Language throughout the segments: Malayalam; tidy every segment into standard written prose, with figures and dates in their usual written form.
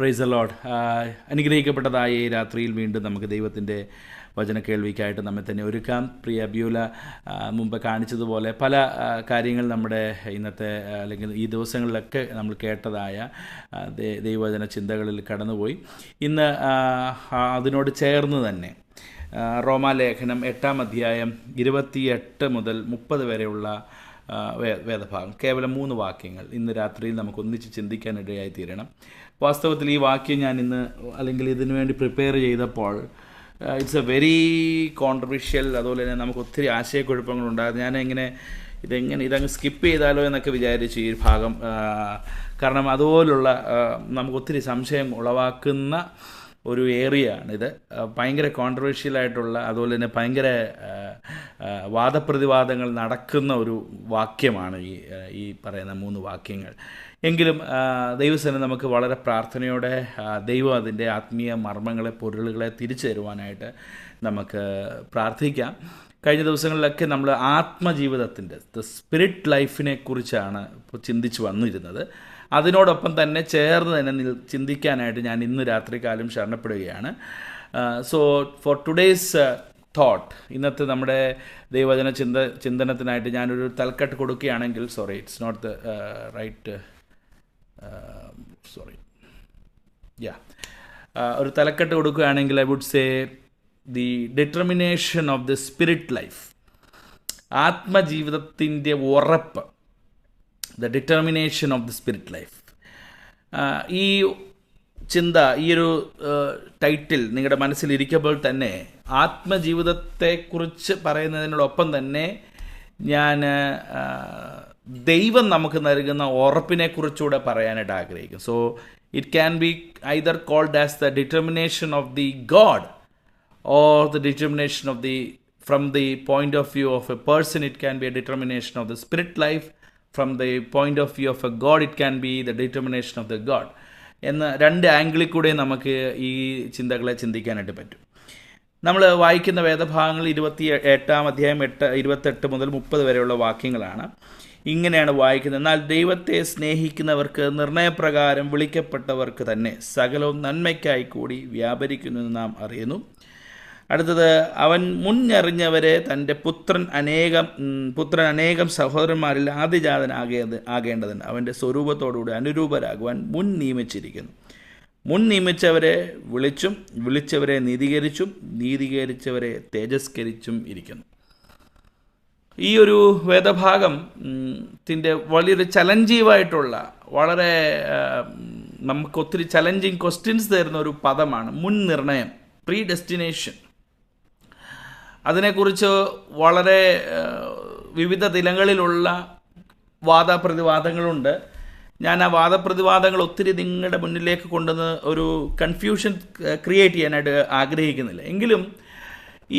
Praise the Lord. അനുഗ്രഹിക്കപ്പെട്ടതായ ഈ രാത്രിയിൽ വീണ്ടും നമുക്ക് ദൈവത്തിൻ്റെ വചന കേൾവിക്കായിട്ട് നമ്മെ തന്നെ ഒരുക്കാം. പ്രിയ ബ്യൂല മുമ്പ് കാണിച്ചതുപോലെ പല കാര്യങ്ങൾ നമ്മുടെ ഇന്നത്തെ അല്ലെങ്കിൽ ഈ ദിവസങ്ങളിലൊക്കെ നമ്മൾ കേട്ടതായ ദൈവവചന ചിന്തകളിൽ കടന്നുപോയി. ഇന്ന് അതിനോട് ചേർന്ന് തന്നെ റോമാലേഖനം 8-ാം അധ്യായം 28 മുതൽ 30 വരെയുള്ള വേദഭാഗം, കേവലം 3 വാക്യങ്ങൾ ഇന്ന് രാത്രിയിൽ നമുക്ക് ഒന്നിച്ച് ചിന്തിക്കാനിടയായി തീരണം. വാസ്തവത്തിൽ ഈ വാക്യം ഞാൻ ഇന്ന് അല്ലെങ്കിൽ ഇതിനു വേണ്ടി പ്രിപ്പയർ ചെയ്തപ്പോൾ ഇറ്റ്സ് എ വെരി കോൺട്രവേഴ്ഷ്യൽ, അതുപോലെ തന്നെ നമുക്ക് ഒത്തിരി ആശയക്കുഴപ്പങ്ങളുണ്ടായിരുന്നു. ഞാനിങ്ങനെ ഇതങ്ങ് സ്കിപ്പ് ചെയ്താലോ എന്നൊക്കെ വിചാരിച്ചു ഈ ഭാഗം. കാരണം അതുപോലുള്ള നമുക്ക് ഒത്തിരി സംശയം ഉളവാക്കുന്ന ഒരു ഏരിയയാണിത്. ഭയങ്കര കോൺട്രവേഴ്ഷ്യലായിട്ടുള്ള, അതുപോലെ തന്നെ ഭയങ്കര വാദപ്രതിവാദങ്ങൾ നടക്കുന്ന ഒരു വാക്യമാണ് ഈ പറയുന്ന 3 വാക്യങ്ങൾ. എങ്കിലും ദൈവസേന നമുക്ക് വളരെ പ്രാർത്ഥനയോടെ ദൈവം അതിൻ്റെ ആത്മീയ മർമ്മങ്ങളെ, പൊരുളുകളെ തിരിച്ചു തരുവാനായിട്ട് നമുക്ക് പ്രാർത്ഥിക്കാം. കഴിഞ്ഞ ദിവസങ്ങളിലൊക്കെ നമ്മൾ ആത്മജീവിതത്തിൻ്റെ സ്പിരിറ്റ് ലൈഫിനെ കുറിച്ചാണ് ഇപ്പോൾ ചിന്തിച്ച് വന്നിരുന്നത്. അതിനോടൊപ്പം തന്നെ ചേർന്ന് തന്നെ ചിന്തിക്കാനായിട്ട് ഞാൻ ഇന്ന് രാത്രികാലം ശരണപ്പെടുകയാണ്. സോ ഫോർ ടുഡേയ്സ് തോട്ട്, ഇന്നത്തെ നമ്മുടെ ദൈവവചന ചിന്തനത്തിനായിട്ട് ഞാനൊരു തലക്കെട്ട് കൊടുക്കുകയാണെങ്കിൽ, ഇറ്റ്സ് നോട്ട് ദ റൈറ്റ് ഒരു തലക്കെട്ട് കൊടുക്കുകയാണെങ്കിൽ I would say the determination of the spirit life, ആത്മജീവിതത്തിൻ്റെ ഉറപ്പ്, the determination of the spirit life. ഈ ചിന്ത, ഈ ഒരു ടൈറ്റിൽ നിങ്ങളുടെ മനസ്സിലിരിക്കുമ്പോൾ തന്നെ ആത്മജീവിതത്തെക്കുറിച്ച് പറയുന്നതിനോടൊപ്പം തന്നെ ഞാൻ ദൈവം നമുക്ക് നൽകുന്ന ഉറപ്പിനെക്കുറിച്ചുകൂടെ പറയാനായിട്ട് ആഗ്രഹിക്കും. So it can be either called as the determination of the God or the determination of from the point of view of a person, it can be a determination of the spirit life. From the point of view of a God, it can be the determination of the God. എന്ന 2 ആംഗിളിൽ കൂടെ നമുക്ക് ഈ ചിന്തകളെ ചിന്തിക്കാനായിട്ട് പറ്റും. നമ്മൾ വായിക്കുന്ന വേദഭാഗങ്ങൾ 28-ാം അധ്യായം 28 മുതൽ 30 വരെയുള്ള വാക്യങ്ങളാണ്. ഇങ്ങനെയാണ് വായിക്കുന്നത്: എന്നാൽ ദൈവത്തെ സ്നേഹിക്കുന്നവർക്ക് നിർണയപ്രകാരം വിളിക്കപ്പെട്ടവർക്ക് തന്നെ സകലവും നന്മയ്ക്കായി കൂടി വ്യാപരിക്കുന്നുവെന്ന് നാം അറിയുന്നു. അടുത്തത്, അവൻ മുന്നറിഞ്ഞവരെ തൻ്റെ പുത്രൻ അനേകം സഹോദരന്മാരിൽ ആദ്യജാതനാകേണ്ടതിന് അവൻ്റെ സ്വരൂപത്തോടുകൂടി അനുരൂപരാകുവാൻ മുൻ നിയമിച്ചിരിക്കുന്നു. മുൻ നിയമിച്ചവരെ വിളിച്ചും വിളിച്ചവരെ നീതീകരിച്ചും നീതീകരിച്ചവരെ തേജസ്കരിച്ചും ഇരിക്കുന്നു. ഈ ഒരു വേദഭാഗത്തിൻ്റെ വലിയൊരു ചലഞ്ചീവായിട്ടുള്ള, വളരെ നമുക്കൊത്തിരി ചലഞ്ചിങ് ക്വസ്റ്റ്യൻസ് തരുന്ന ഒരു പദമാണ് മുൻ നിർണയം, പ്രീ ഡെസ്റ്റിനേഷൻ. അതിനെക്കുറിച്ച് വളരെ വിവിധ തലങ്ങളിലുള്ള വാദപ്രതിവാദങ്ങളുണ്ട്. ഞാൻ ആ വാദപ്രതിവാദങ്ങൾ ഒത്തിരി നിങ്ങളുടെ മുന്നിലേക്ക് കൊണ്ടുവന്ന് ഒരു കൺഫ്യൂഷൻ ക്രിയേറ്റ് ചെയ്യാനായിട്ട് ആഗ്രഹിക്കുന്നില്ല. എങ്കിലും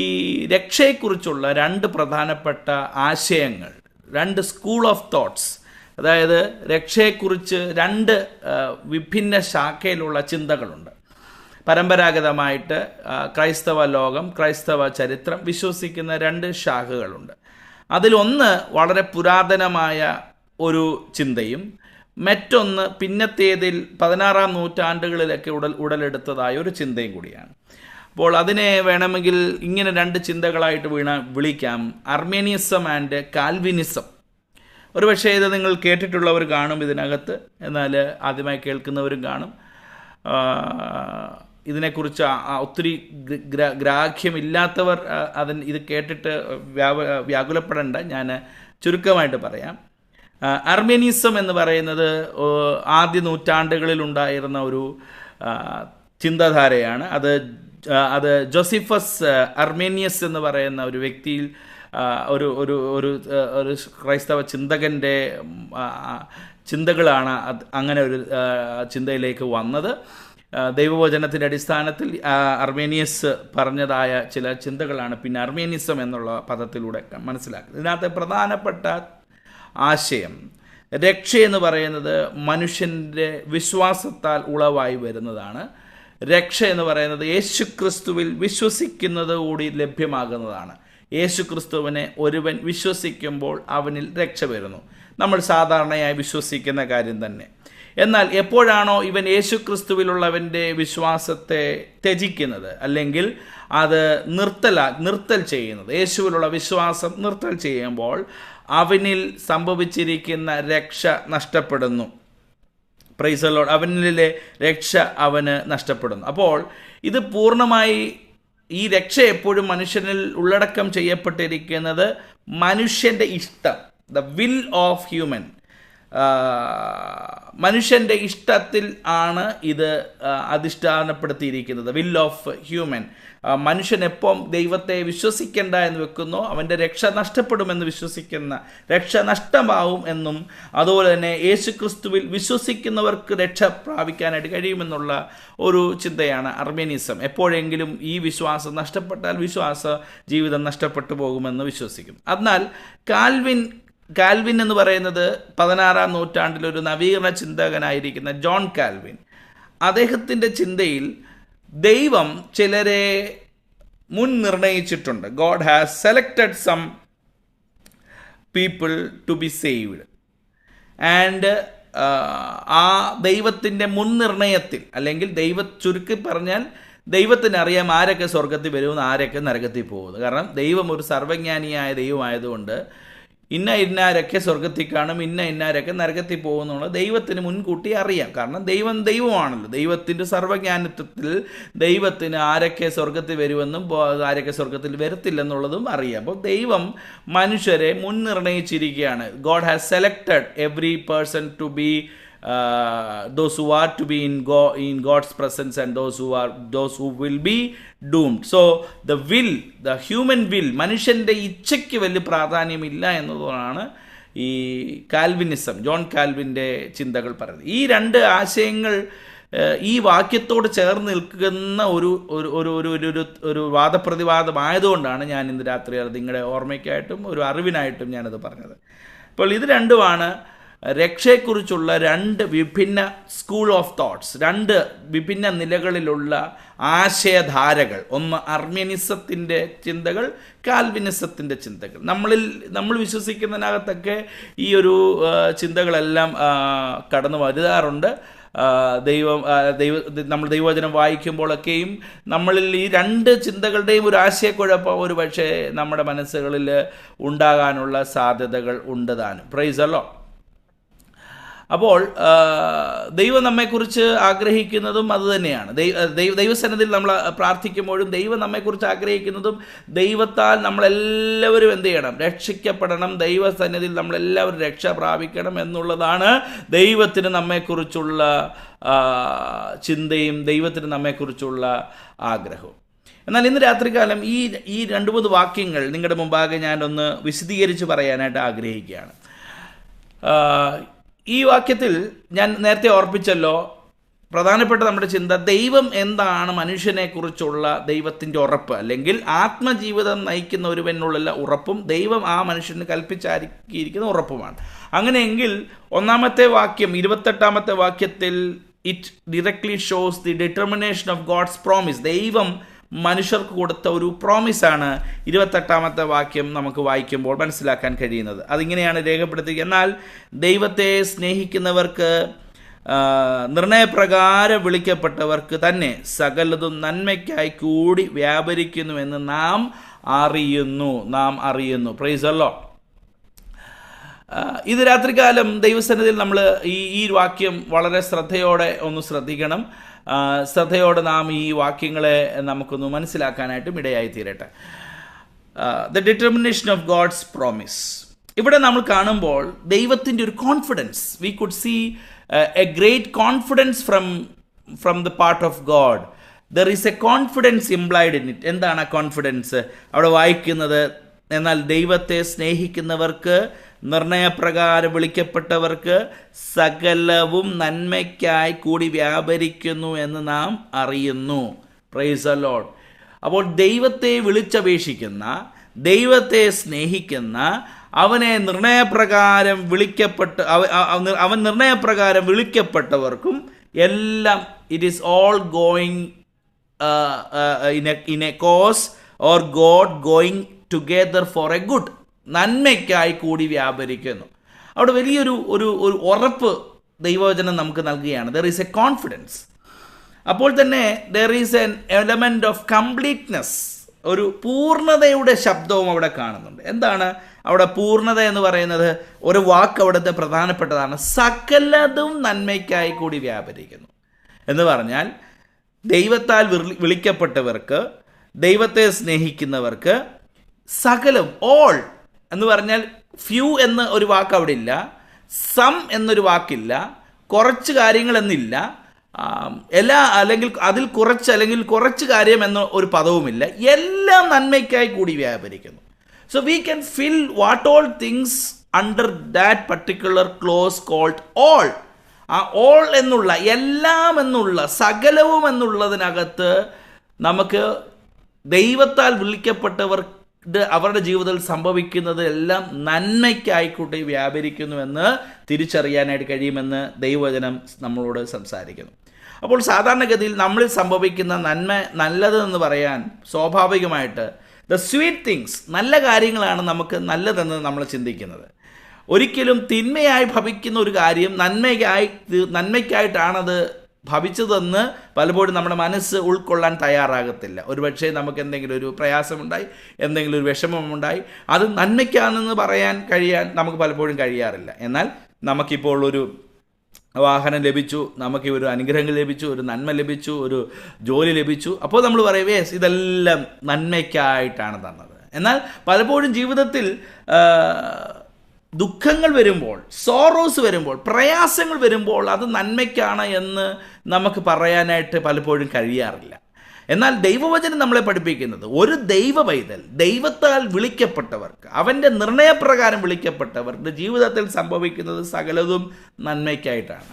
ഈ രക്ഷയെക്കുറിച്ചുള്ള 2 പ്രധാനപ്പെട്ട ആശയങ്ങൾ, 2 സ്കൂൾ ഓഫ് തോട്ട്സ്, അതായത് രക്ഷയെക്കുറിച്ച് 2 വിഭിന്ന ശാഖയിലുള്ള ചിന്തകളുണ്ട്. പരമ്പരാഗതമായിട്ട് ക്രൈസ്തവ ലോകം, ക്രൈസ്തവ ചരിത്രം വിശ്വസിക്കുന്ന 2 ശാഖകളുണ്ട്. അതിലൊന്ന് വളരെ പുരാതനമായ ഒരു ചിന്തയും മറ്റൊന്ന് പിന്നത്തേതിൽ 16-ാം നൂറ്റാണ്ടുകളിലൊക്കെ ഉടലെടുത്തതായ ഒരു ചിന്തയും കൂടിയാണ്. അപ്പോൾ അതിനെ വേണമെങ്കിൽ ഇങ്ങനെ 2 ചിന്തകളായിട്ട് വിളിക്കാം: അർമേനിയസം ആൻഡ് കാൽവിനിസം. ഒരുപക്ഷേ ഇത് നിങ്ങൾ കേട്ടിട്ടുള്ളവർ കാണും ഇതിനകത്ത്, എന്നാൽ ആദ്യമായി കേൾക്കുന്നവരും കാണും. ഇതിനെക്കുറിച്ച് ഒത്തിരി ഗ്രാഹ്യമില്ലാത്തവർ ഇത് കേട്ടിട്ട് വ്യാകുലപ്പെടേണ്ട. ഞാൻ ചുരുക്കമായിട്ട് പറയാം. അർമേനിസം എന്ന് പറയുന്നത് ആദ്യ നൂറ്റാണ്ടുകളിൽ ഉണ്ടായിരുന്ന ഒരു ചിന്താധാരയാണ്. അത് ജോസിഫസ് അർമേനിയസ് എന്ന് പറയുന്ന ഒരു വ്യക്തിയിൽ ഒരു ക്രൈസ്തവ ചിന്തകൻ്റെ ചിന്തകളാണ് അങ്ങനെ ഒരു ചിന്തയിലേക്ക് വന്നത്. ദൈവവചനത്തിൻ്റെ അടിസ്ഥാനത്തിൽ അർമേനിയസ് പറഞ്ഞതായ ചില ചിന്തകളാണ് പിന്നെ അർമേനിസം എന്നുള്ള പദത്തിലൂടെ മനസ്സിലാക്കുന്നത്. ഇതിനകത്ത് പ്രധാനപ്പെട്ട ആശയം, രക്ഷയെന്ന് പറയുന്നത് മനുഷ്യൻ്റെ വിശ്വാസത്താൽ ഉളവായി വരുന്നതാണ്. രക്ഷ എന്ന് പറയുന്നത് യേശുക്രിസ്തുവിൽ വിശ്വസിക്കുന്നത് കൂടി ലഭ്യമാകുന്നതാണ്. യേശുക്രിസ്തുവിനെ ഒരുവൻ വിശ്വസിക്കുമ്പോൾ അവനിൽ രക്ഷ വരുന്നു. നമ്മൾ സാധാരണയായി വിശ്വസിക്കുന്ന കാര്യം തന്നെ. എന്നാൽ എപ്പോഴാണോ ഇവൻ യേശുക്രിസ്തുവിലുള്ളവൻ്റെ വിശ്വാസത്തെ ത്യജിക്കുന്നത്, അല്ലെങ്കിൽ അത് നിർത്തൽ ചെയ്യുന്നത്, യേശുവിലുള്ള വിശ്വാസം നിർത്തൽ ചെയ്യുമ്പോൾ അവനിൽ സംഭവിച്ചിരിക്കുന്ന രക്ഷ നഷ്ടപ്പെടുന്നു. Price the Lord. അവനിലെ രക്ഷ അവന് നഷ്ടപ്പെടുന്നു. അപ്പോൾ ഇത് പൂർണ്ണമായി, ഈ രക്ഷ എപ്പോഴും മനുഷ്യനിൽ ഉള്ളടക്കം ചെയ്യപ്പെട്ടിരിക്കുന്നത് മനുഷ്യൻ്റെ ഇഷ്ടം, ദ വിൽ ഓഫ് ഹ്യൂമൻ, മനുഷ്യൻ്റെ ഇഷ്ടത്തിൽ ആണ് ഇത് അധിഷ്ഠാനപ്പെടുത്തിയിരിക്കുന്നത്. Will of human. മനുഷ്യൻ എപ്പം ദൈവത്തെ വിശ്വസിക്കേണ്ട എന്ന് വെക്കുന്നോ അവൻ്റെ രക്ഷ നഷ്ടപ്പെടുമെന്ന് വിശ്വസിക്കുന്ന, രക്ഷ നഷ്ടമാവും എന്നും, അതുപോലെ തന്നെ യേശുക്രിസ്തുവിൽ വിശ്വസിക്കുന്നവർക്ക് രക്ഷ പ്രാപിക്കാനായിട്ട് കഴിയുമെന്നുള്ള ഒരു ചിന്തയാണ് അർമേനിസം. എപ്പോഴെങ്കിലും ഈ വിശ്വാസം നഷ്ടപ്പെട്ടാൽ വിശ്വാസ ജീവിതം നഷ്ടപ്പെട്ടു പോകുമെന്ന് വിശ്വസിക്കും. എന്നാൽ കാൽവിൻ എന്ന് പറയുന്നത് 16-ാം നൂറ്റാണ്ടിൽ ഒരു നവീകരണ ചിന്തകനായിരിക്കുന്ന ജോൺ കാൽവിൻ, അദ്ദേഹത്തിൻ്റെ ചിന്തയിൽ ദൈവം ചിലരെ മുൻ നിർണയിച്ചിട്ടുണ്ട്. God has selected some people to be saved. And ആ ദൈവത്തിൻ്റെ മുൻനിർണയത്തിൽ, അല്ലെങ്കിൽ ചുരുക്കി പറഞ്ഞാൽ ദൈവത്തിന് അറിയാം ആരൊക്കെ സ്വർഗത്തിൽ വരുമെന്ന്, ആരൊക്കെ നരകത്തിൽ പോകുന്നു. കാരണം ദൈവം ഒരു സർവ്വജ്ഞാനിയായ ദൈവമായതുകൊണ്ട് ഇന്നാരൊക്കെ സ്വർഗത്തിൽ കാണും, ഇന്നാരൊക്കെ നരകത്തിൽ പോകുന്നുള്ള ദൈവത്തിന് മുൻകൂട്ടി അറിയാം. കാരണം ദൈവമാണല്ലോ. ദൈവത്തിൻ്റെ സർവ്വജ്ഞാനത്വത്തിൽ ദൈവത്തിന് ആരൊക്കെ സ്വർഗത്തിൽ വരുമെന്നും ആരൊക്കെ സ്വർഗത്തിൽ വരത്തില്ലെന്നുള്ളതും അറിയാം. അപ്പോൾ ദൈവം മനുഷ്യരെ മുൻനിർണയിച്ചിരിക്കുകയാണ്. God has selected every person to be those who are to be in God's presence and those who will be doomed. So the human will, മനുഷ്യൻ്റെ ഇച്ഛയ്ക്ക് വലിയ പ്രാധാന്യമില്ല എന്നതാണ് ഈ കാൽവിനിസം, ജോൺ കാൽവിൻ്റെ ചിന്തകൾ പറയുന്നത്. ഈ രണ്ട് ആശയങ്ങൾ ഈ വാക്യത്തോട് ചേർന്ന് നിൽക്കുന്ന ഒരു വാദപ്രതിവാദമായതുകൊണ്ടാണ് ഞാൻ ഇന്ന് രാത്രി അത് നിങ്ങളുടെ ഓർമ്മയ്ക്കായിട്ടും ഒരു അറിവിനായിട്ടും ഞാനത് പറഞ്ഞത്. അപ്പോൾ ഇത് രണ്ടുമാണ് രക്ഷയെക്കുറിച്ചുള്ള രണ്ട് വിഭിന്ന സ്കൂൾ ഓഫ് തോട്ട്സ്, രണ്ട് വിഭിന്ന നിലകളിലുള്ള ആശയധാരകൾ. ഒന്ന് അർമേനിസത്തിൻ്റെ ചിന്തകൾ, കാൽവിനിസത്തിൻ്റെ ചിന്തകൾ. നമ്മൾ വിശ്വസിക്കുന്നതിനകത്തൊക്കെ ഈ ഒരു ചിന്തകളെല്ലാം കടന്നു വരുതാറുണ്ട്. നമ്മൾ ദൈവവചനം വായിക്കുമ്പോഴൊക്കെയും നമ്മളിൽ ഈ രണ്ട് ചിന്തകളുടെയും ഒരു ആശയക്കുഴപ്പം ഒരു പക്ഷേ നമ്മുടെ മനസ്സുകളിൽ ഉണ്ടാകാനുള്ള സാധ്യതകൾ ഉണ്ട് താനും. Price the Lord. അപ്പോൾ ദൈവം നമ്മെക്കുറിച്ച് ആഗ്രഹിക്കുന്നതും അതുതന്നെയാണ്. ദൈവസന്നിധിയിൽ നമ്മൾ പ്രാർത്ഥിക്കുമ്പോഴും ദൈവം നമ്മെക്കുറിച്ച് ആഗ്രഹിക്കുന്നതും ദൈവത്താൽ നമ്മളെല്ലാവരും എന്ത് ചെയ്യണം? രക്ഷിക്കപ്പെടണം. ദൈവസന്നിധിയിൽ നമ്മളെല്ലാവരും രക്ഷ പ്രാപിക്കണം എന്നുള്ളതാണ് ദൈവത്തിന് നമ്മെക്കുറിച്ചുള്ള ചിന്തയും ദൈവത്തിന് നമ്മെക്കുറിച്ചുള്ള ആഗ്രഹവും. എന്നാൽ ഇന്ന് രാത്രികാലം ഈ 2-3 വാക്യങ്ങൾ നിങ്ങളുടെ മുമ്പാകെ ഞാനൊന്ന് വിശദീകരിച്ച് പറയാനായിട്ട് ആഗ്രഹിക്കുകയാണ്. ഈ വാക്യത്തിൽ ഞാൻ നേരത്തെ ഓർപ്പിച്ചല്ലോ, പ്രധാനപ്പെട്ട നമ്മുടെ ചിന്ത ദൈവം എന്താണ് മനുഷ്യനെക്കുറിച്ചുള്ള ദൈവത്തിൻ്റെ ഉറപ്പ്, അല്ലെങ്കിൽ ആത്മജീവിതം നയിക്കുന്ന ഒരുവനുള്ള ഉറപ്പും ദൈവം ആ മനുഷ്യന് കൽപ്പിച്ചാക്കിയിരിക്കുന്ന ഉറപ്പുമാണ്. അങ്ങനെയെങ്കിൽ 1-ാമത്തെ വാക്യം 28-ാമത്തെ വാക്യത്തിൽ it directly shows the determination of God's promise. ദൈവം മനുഷ്യർക്ക് കൊടുത്ത ഒരു പ്രോമിസാണ് 28-ാമത്തെ വാക്യം നമുക്ക് വായിക്കുമ്പോൾ മനസ്സിലാക്കാൻ കഴിയുന്നത്. അതിങ്ങനെയാണ് രേഖപ്പെടുത്തുക: എന്നാൽ ദൈവത്തെ സ്നേഹിക്കുന്നവർക്ക്, നിർണയപ്രകാരം വിളിക്കപ്പെട്ടവർക്ക് തന്നെ സകലതും നന്മയ്ക്കായി കൂടി വ്യാപരിക്കുന്നുവെന്ന് നാം അറിയുന്നു. Price the Lord. ഇത് രാത്രികാലം ദൈവസന്നിധിയിൽ നമ്മൾ ഈ വാക്യം വളരെ ശ്രദ്ധയോടെ ഒന്ന് ശ്രദ്ധിക്കണം. ശ്രദ്ധയോടെ നാം ഈ വാക്യങ്ങളെ നമുക്കൊന്ന് മനസ്സിലാക്കാനായിട്ടും ഇടയായി തീരട്ടെ. The determination of God's promise. ഇവിടെ നമ്മൾ കാണുമ്പോൾ ദൈവത്തിൻ്റെ ഒരു confidence, we could see a great confidence from the part of God. There is a confidence implied in it. എന്താണ് ആ കോൺഫിഡൻസ്? അവിടെ വായിക്കുന്നത്: എന്നാൽ ദൈവത്തെ സ്നേഹിക്കുന്നവർക്ക്, നിർണയപ്രകാരം വിളിക്കപ്പെട്ടവർക്ക് സകലവും നന്മയ്ക്കായി കൂടി വ്യാപരിക്കുന്നു എന്ന് നാം അറിയുന്നു. Price the Lord. അപ്പോൾ ദൈവത്തെ വിളിച്ചപേക്ഷിക്കുന്ന, ദൈവത്തെ സ്നേഹിക്കുന്ന, അവനെ നിർണയപ്രകാരം അവൻ നിർണയപ്രകാരം വിളിക്കപ്പെട്ടവർക്കും എല്ലാം it is all going in a cause or God going together for a good. നന്മയ്ക്കായി കൂടി വ്യാപരിക്കുന്നു. അവിടെ വലിയൊരു ഉറപ്പ് ദൈവവചനം നമുക്ക് നൽകുകയാണ്. There is a confidence. അപ്പോൾ തന്നെ there is an element of completeness, ഒരു പൂർണ്ണതയുടെ ശബ്ദവും അവിടെ കാണുന്നുണ്ട്. എന്താണ് അവിടെ പൂർണ്ണത എന്ന് പറയുന്നത്? ഒരു വാക്ക് അവിടുത്തെ പ്രധാനപ്പെട്ടതാണ്. സകലതും നന്മയ്ക്കായി കൂടി വ്യാപരിക്കുന്നു എന്ന് പറഞ്ഞാൽ, ദൈവത്താൽ വിളിക്കപ്പെട്ടവർക്ക്, ദൈവത്തെ സ്നേഹിക്കുന്നവർക്ക് സകലം, ഓൾ എന്ന് പറഞ്ഞാൽ ഫ്യൂ എന്ന ഒരു വാക്ക് അവിടെ ഇല്ല, സം എന്നൊരു വാക്കില്ല, കുറച്ച് കാര്യങ്ങളെന്നില്ല, എല്ലാ അല്ലെങ്കിൽ അതിൽ കുറച്ച് അല്ലെങ്കിൽ കുറച്ച് കാര്യം എന്ന ഒരു പദവുമില്ല. എല്ലാം നന്മയ്ക്കായി കൂടി വ്യാപരിക്കുന്നു. So we can fill what all things under that particular clause called all. ആ ഓൾ എന്നുള്ള, എല്ലാം എന്നുള്ള, സകലവും എന്നുള്ളതിനകത്ത് നമുക്ക് ദൈവത്താൽ വിളിക്കപ്പെട്ടവർ അവരുടെ ജീവിതത്തിൽ സംഭവിക്കുന്നത് എല്ലാം നന്മയ്ക്കായിക്കൂട്ടി വ്യാപരിക്കുന്നുവെന്ന് തിരിച്ചറിയാനായിട്ട് കഴിയുമെന്ന് ദൈവവചനം നമ്മളോട് സംസാരിക്കുന്നു. അപ്പോൾ സാധാരണഗതിയിൽ നമ്മളിൽ സംഭവിക്കുന്ന നല്ലതെന്ന് പറയാൻ സ്വാഭാവികമായിട്ട് ദ സ്വീറ്റ് തിങ്സ്, നല്ല കാര്യങ്ങളാണ് നമുക്ക് നല്ലതെന്ന് നമ്മൾ ചിന്തിക്കുന്നത്. ഒരിക്കലും തിന്മയായി ഭവിക്കുന്ന ഒരു കാര്യം നന്മയ്ക്കായിട്ടാണത് ഭവിച്ചതെന്ന് പലപ്പോഴും നമ്മുടെ മനസ്സ് ഉൾക്കൊള്ളാൻ തയ്യാറാകത്തില്ല. ഒരുപക്ഷെ നമുക്ക് എന്തെങ്കിലും ഒരു പ്രയാസമുണ്ടായി, എന്തെങ്കിലും ഒരു വിഷമമുണ്ടായി, അത് നന്മയ്ക്കാണെന്ന് പറയാൻ നമുക്ക് പലപ്പോഴും കഴിയാറില്ല. എന്നാൽ നമുക്കിപ്പോൾ ഒരു വാഹനം ലഭിച്ചു, നമുക്ക് ഒരു അനുഗ്രഹങ്ങൾ ലഭിച്ചു, ഒരു നന്മ ലഭിച്ചു, ഒരു ജോലി ലഭിച്ചു, അപ്പോൾ നമ്മൾ പറയും യെസ്, ഇതെല്ലാം നന്മയ്ക്കായിട്ടാണ് തന്നത്. എന്നാൽ പലപ്പോഴും ജീവിതത്തിൽ ദുഃഖങ്ങൾ വരുമ്പോൾ, സോറോസ് വരുമ്പോൾ, പ്രയാസങ്ങൾ വരുമ്പോൾ അത് നന്മയ്ക്കാണ് എന്ന് നമുക്ക് പറയാനായിട്ട് പലപ്പോഴും കഴിയാറില്ല. എന്നാൽ ദൈവവചനം നമ്മളെ പഠിപ്പിക്കുന്നത്, ഒരു ദൈവ പൈതൽ, ദൈവത്താൽ വിളിക്കപ്പെട്ടവർക്ക്, അവൻ്റെ നിർണയപ്രകാരം വിളിക്കപ്പെട്ടവരുടെ ജീവിതത്തിൽ സംഭവിക്കുന്നത് സകലതും നന്മയ്ക്കായിട്ടാണ്.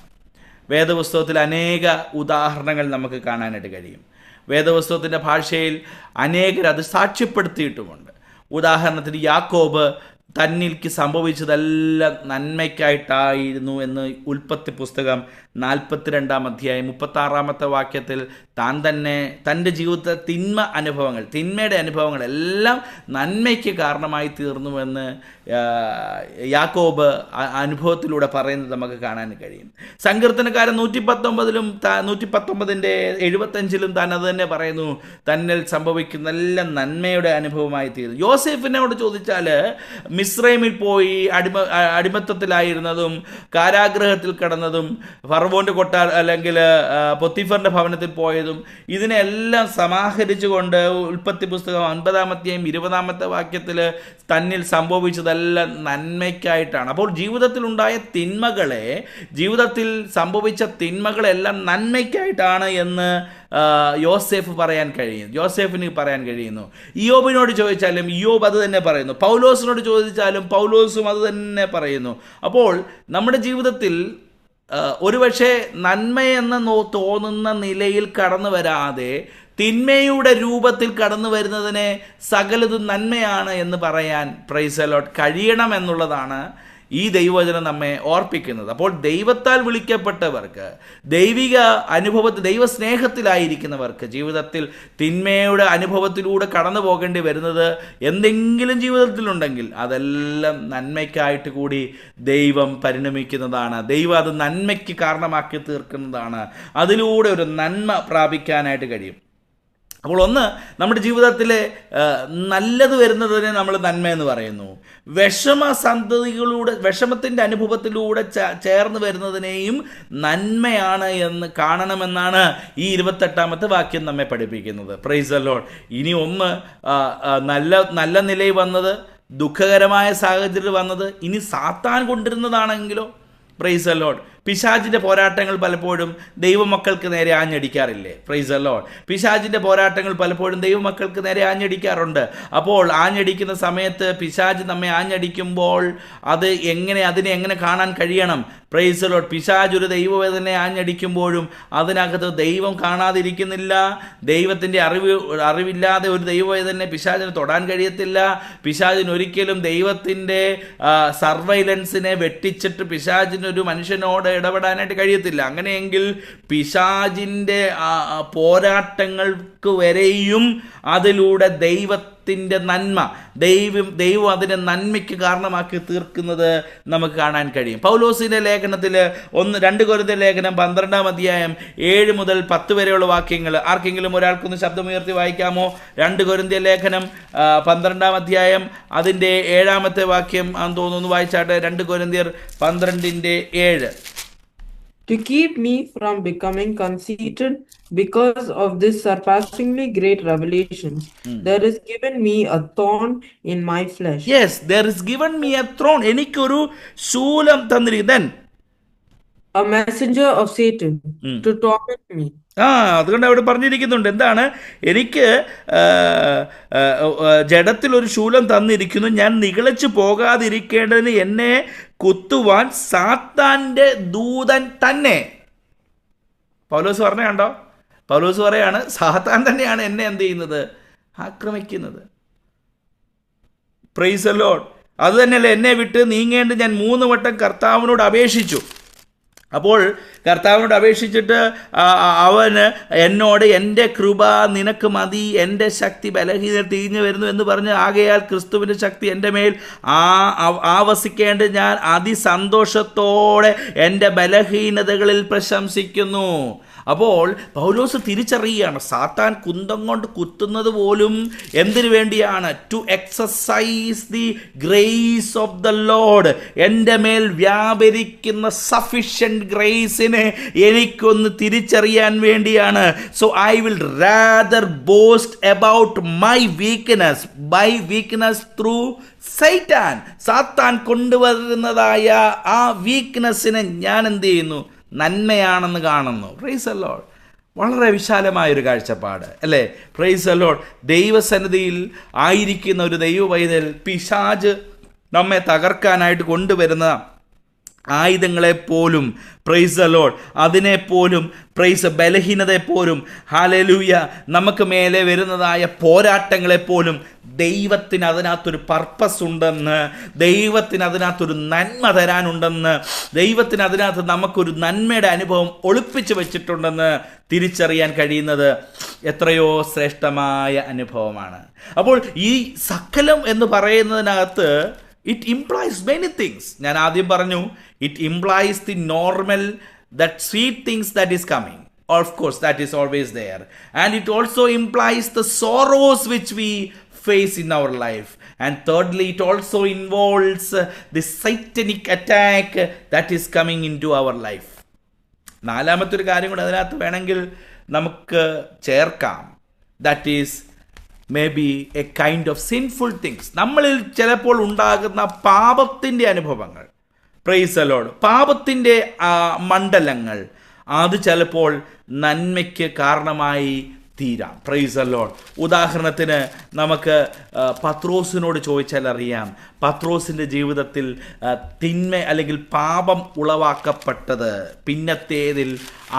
വേദപുസ്തകത്തിൽ അനേക ഉദാഹരണങ്ങൾ നമുക്ക് കാണാനായിട്ട് കഴിയും. വേദപുസ്തകത്തിൻ്റെ ഭാഷയിൽ അനേകർ അത് സാക്ഷ്യപ്പെടുത്തിയിട്ടുമുണ്ട്. ഉദാഹരണത്തിന് യാക്കോബ് തന്നിലേക്ക് സംഭവിച്ചതെല്ലാം നന്മയ്ക്കായിട്ടായിരുന്നു എന്ന് ഉൽപ്പത്തി പുസ്തകം 42-ാം അധ്യായം 36-ാമത്തെ വാക്യത്തിൽ താൻ തന്നെ തൻ്റെ ജീവിതത്തെ തിന്മയുടെ അനുഭവങ്ങളെല്ലാം നന്മയ്ക്ക് കാരണമായി തീർന്നുവെന്ന് യാക്കോബ് അനുഭവത്തിലൂടെ പറയുന്നത് നമുക്ക് കാണാൻ കഴിയും. സങ്കീർത്തനക്കാരൻ 119-ലും 119-75-ലും താൻ അത് തന്നെ പറയുന്നു, തന്നിൽ സംഭവിക്കുന്നതെല്ലാം നന്മയുടെ അനുഭവമായി തീർന്നു. യോസേഫിനോട് ചോദിച്ചാൽ മിസ്രൈമിൽ പോയി അടിമത്തത്തിലായിരുന്നതും കാരാഗ്രഹത്തിൽ കിടന്നതും ഫറവോന്റെ അല്ലെങ്കിൽ പൊത്തിഫറിന്റെ ഭവനത്തിൽ പോയതും ഇതിനെല്ലാം സമാഹരിച്ചുകൊണ്ട് ഉൽപ്പത്തി പുസ്തകം 9-ാം അധ്യായം 20-ാമത്തെ വാക്യത്തിൽ തന്നിൽ സംഭവിച്ചതെല്ലാം നന്മയ്ക്കായിട്ടാണ്. അപ്പോൾ ജീവിതത്തിൽ സംഭവിച്ച തിന്മകളെല്ലാം നന്മയ്ക്കായിട്ടാണ് എന്ന് യോസേഫിന് പറയാൻ കഴിയുന്നു. ഇയ്യോബിനോട് ചോദിച്ചാലും ഇയ്യോബ് അത് തന്നെ പറയുന്നു. പൗലോസിനോട് ചോദിച്ചാലും പൗലോസും അത് തന്നെ പറയുന്നു. അപ്പോൾ നമ്മുടെ ജീവിതത്തിൽ ഒരുപക്ഷെ നന്മയെന്ന് തോന്നുന്ന നിലയിൽ കടന്നു വരാതെ തിന്മയുടെ രൂപത്തിൽ കടന്നു വരുന്നതിനെ സകലതും നന്മയാണ് എന്ന് പറയാൻ പ്രൈസ് ദി ലോർഡ് കഴിയണം എന്നുള്ളതാണ് ഈ ദൈവവചനം നമ്മെ ഓർപ്പിക്കുന്നത്. അപ്പോൾ ദൈവത്താൽ വിളിക്കപ്പെട്ടവർക്ക്, ദൈവസ്നേഹത്തിലായിരിക്കുന്നവർക്ക് ജീവിതത്തിൽ തിന്മയുടെ അനുഭവത്തിലൂടെ കടന്നു പോകേണ്ടി വരുന്നത് എന്തെങ്കിലും ജീവിതത്തിലുണ്ടെങ്കിൽ അതെല്ലാം നന്മയ്ക്കായിട്ട് കൂടി ദൈവം പരിണമിക്കുന്നതാണ്. ദൈവം അത് നന്മയ്ക്ക് കാരണമാക്കി തീർക്കുന്നതാണ്. അതിലൂടെ ഒരു നന്മ പ്രാപിക്കാനായിട്ട് കഴിയും. അപ്പോൾ ഒന്ന്, നമ്മുടെ ജീവിതത്തിലെ നല്ലത് വരുന്നതിനെ നമ്മൾ നന്മ എന്ന് പറയുന്നു. വിഷമത്തിൻ്റെ അനുഭവത്തിലൂടെ ചേർന്ന് വരുന്നതിനെയും നന്മയാണ് എന്ന് കാണണമെന്നാണ് ഈ 28-ാമത്തെ വാക്യം നമ്മെ പഠിപ്പിക്കുന്നത്. Price the Lord. ഇനി ഒന്ന്, നല്ല നിലയിൽ വന്നത്, ദുഃഖകരമായ സാഹചര്യം വന്നത് ഇനി സാത്താൻ കൊണ്ടിരുന്നതാണെങ്കിലോ? Price the Lord. പിശാചിൻ്റെ പോരാട്ടങ്ങൾ പലപ്പോഴും ദൈവമക്കൾക്ക് നേരെ ആഞ്ഞടിക്കാറില്ലേ? Price the Lord. പിശാചിൻ്റെ പോരാട്ടങ്ങൾ പലപ്പോഴും ദൈവമക്കൾക്ക് നേരെ ആഞ്ഞടിക്കാറുണ്ട്. അപ്പോൾ ആഞ്ഞടിക്കുന്ന സമയത്ത് പിശാച് നമ്മെ ആഞ്ഞടിക്കുമ്പോൾ അതിനെ എങ്ങനെ കാണാൻ കഴിയണം? Price the Lord. പിശാച് ഒരു ദൈവവേദനെ ആഞ്ഞടിക്കുമ്പോഴും അതിനകത്ത് ദൈവം കാണാതിരിക്കുന്നില്ല. ദൈവത്തിൻ്റെ അറിവില്ലാതെ ഒരു ദൈവവേദനെ പിശാചിന് തൊടാൻ കഴിയത്തില്ല. പിശാചിന് ഒരിക്കലും ദൈവത്തിൻ്റെ സർവൈലൻസിനെ വെട്ടിച്ചിട്ട് പിശാചിനൊരു മനുഷ്യനോട് ഇടപെടാനായിട്ട് കഴിയത്തില്ല. അങ്ങനെയെങ്കിൽ പിശാചിൻ്റെ പോരാട്ടങ്ങൾക്ക് വരെയും അതിലൂടെ ദൈവത്തിൻ്റെ നന്മ, ദൈവം അതിനെ നന്മയ്ക്ക് കാരണമാക്കി തീർക്കുന്നത് നമുക്ക് കാണാൻ കഴിയും. പൗലോസിൻ്റെ ലേഖനത്തിൽ 2 കൊരിന്ത്യർ ലേഖനം 12-ാം അധ്യായം 7 മുതൽ 10 വരെയുള്ള വാക്യങ്ങൾ ആർക്കെങ്കിലും ഒരാൾക്കൊന്ന് ശബ്ദമുയർത്തി വായിക്കാമോ? 2 കൊരിന്ത്യർ ലേഖനം 12-ാം അധ്യായം അതിൻ്റെ 7-ാമത്തെ വാക്യം ആണെന്ന് തോന്നുന്നു. വായിച്ചാട്ടെ. 2 കൊരിന്ത്യർ 12:7. To keep me from becoming conceited because of this surpassingly great revelation, there is given me a thorn in my flesh. Yes, there is given me a throne. എനിക്കൊരു ശൂലം തന്നിരിക്കുന്നു. A messenger of Satan to torment me. അതുകൊണ്ട് അവിടെ പറഞ്ഞിരിക്കുന്നുണ്ട് എന്താണ്? എനിക്ക് ജഡത്തിലൊരു ശൂലം തന്നിരിക്കുന്നു, ഞാൻ നിഗളിച്ചു പോകാതിരിക്കേണ്ടതിന് എന്നെ കുത്തുവാൻ സാത്താൻ്റെ ദൂതൻ തന്നെ. പൗലോസ് പറഞ്ഞ കണ്ടോ? പൗലോസ് പറയാണ് സാത്താൻ തന്നെയാണ് എന്നെ എന്ത് ചെയ്യുന്നത്? ആക്രമിക്കുന്നത്. Price the Lord. അത് തന്നെയല്ലേ എന്നെ വിട്ട് നീങ്ങേണ്ട ഞാൻ 3 വട്ടം കർത്താവിനോട് അപേക്ഷിച്ചു. അപ്പോൾ കർത്താവിനോട് അപേക്ഷിച്ചിട്ട് അവന് എന്നോട് എൻ്റെ കൃപ നിനക്ക് മതി, എൻ്റെ ശക്തി ബലഹീനത തിരിഞ്ഞു വരുന്നു എന്ന് പറഞ്ഞ്, ആകയാൽ ക്രിസ്തുവിൻ്റെ ശക്തി എൻ്റെ മേൽ ആവസിക്കേണ്ട ഞാൻ അതിസന്തോഷത്തോടെ എൻ്റെ ബലഹീനതകളിൽ പ്രശംസിക്കുന്നു. അപ്പോൾ പൗലോസ് തിരിച്ചറിയുകയാണ് സാത്താൻ കുന്തം കൊണ്ട് കുത്തുന്നത് പോലും എന്തിനു വേണ്ടിയാണ്? To exercise the grace of the Lord. എൻ്റെ മേൽ വ്യാപരിക്കുന്ന സഫിഷ്യൻറ്റ് ഗ്രേസിനെ എനിക്കൊന്ന് തിരിച്ചറിയാൻ വേണ്ടിയാണ്. So I will rather boast about my weakness through Satan. സാത്താൻ കൊണ്ടുവരുന്നതായ ആ വീക്ക്നെസ്സിനെ ഞാൻ എന്ത് ചെയ്യുന്നു? നന്മയാണെന്ന് കാണുന്നു. Praise the Lord. വളരെ വിശാലമായൊരു കാഴ്ചപ്പാട് അല്ലേ? Praise the Lord. ദൈവസന്നിധിയിൽ ആയിരിക്കുന്ന ഒരു ദൈവ പൈതൽ പിശാച് നമ്മെ തകർക്കാനായിട്ട് കൊണ്ടുവരുന്ന ആയുധങ്ങളെപ്പോലും, പ്രൈസ് ദി ലോർഡ്, അതിനെപ്പോലും, പ്രൈസ് ബലഹീനതയെപ്പോലും, ഹല്ലേലൂയ, നമുക്ക് മേലെ വരുന്നതായ പോരാട്ടങ്ങളെപ്പോലും ദൈവത്തിന് അതിനകത്തൊരു പർപ്പസ് ഉണ്ടെന്ന്, ദൈവത്തിന് അതിനകത്തൊരു നന്മ തരാനുണ്ടെന്ന്, ദൈവത്തിന് അതിനകത്ത് നമുക്കൊരു നന്മയുടെ അനുഭവം ഒളിപ്പിച്ച് വെച്ചിട്ടുണ്ടെന്ന് തിരിച്ചറിയാൻ കഴിയുന്നത് എത്രയോ ശ്രേഷ്ഠമായ അനുഭവമാണ്. അപ്പോൾ ഈ സകലം എന്ന് പറയുന്നതിനകത്ത് ഇറ്റ് ഇംപ്ലൈസ് മെനി തിങ്സ്. ഞാൻ ആദ്യം പറഞ്ഞു, it implies the normal, that sweet things that is coming. Of course, that is always there. And it also implies the sorrows which we face in our life. And thirdly, it also involves the satanic attack that is coming into our life. നാലാമത്തെ ഒരു കാര്യം കൂടെ അതിനകത്ത് വേണമെങ്കിൽ നമുക്ക് ചേർക്കാം. That is may be A kind of sinful things. നമ്മളിൽ ചിലപ്പോൾ ഉണ്ടാകുന്ന പാപത്തിൻ്റെ അനുഭവങ്ങൾ, പ്രൈസ് ദി ലോർഡ്, പാപത്തിൻ്റെ മണ്ഡലങ്ങൾ, അത് ചിലപ്പോൾ നന്മയ്ക്ക് കാരണമായി തീരാം. Price the Lord. ഉദാഹരണത്തിന് നമുക്ക് പത്രോസിനോട് ചോദിച്ചാൽ അറിയാം, പത്രോസിൻ്റെ ജീവിതത്തിൽ തിന്മ അല്ലെങ്കിൽ പാപം ഉളവാക്കപ്പെട്ടത് പിന്നത്തേതിൽ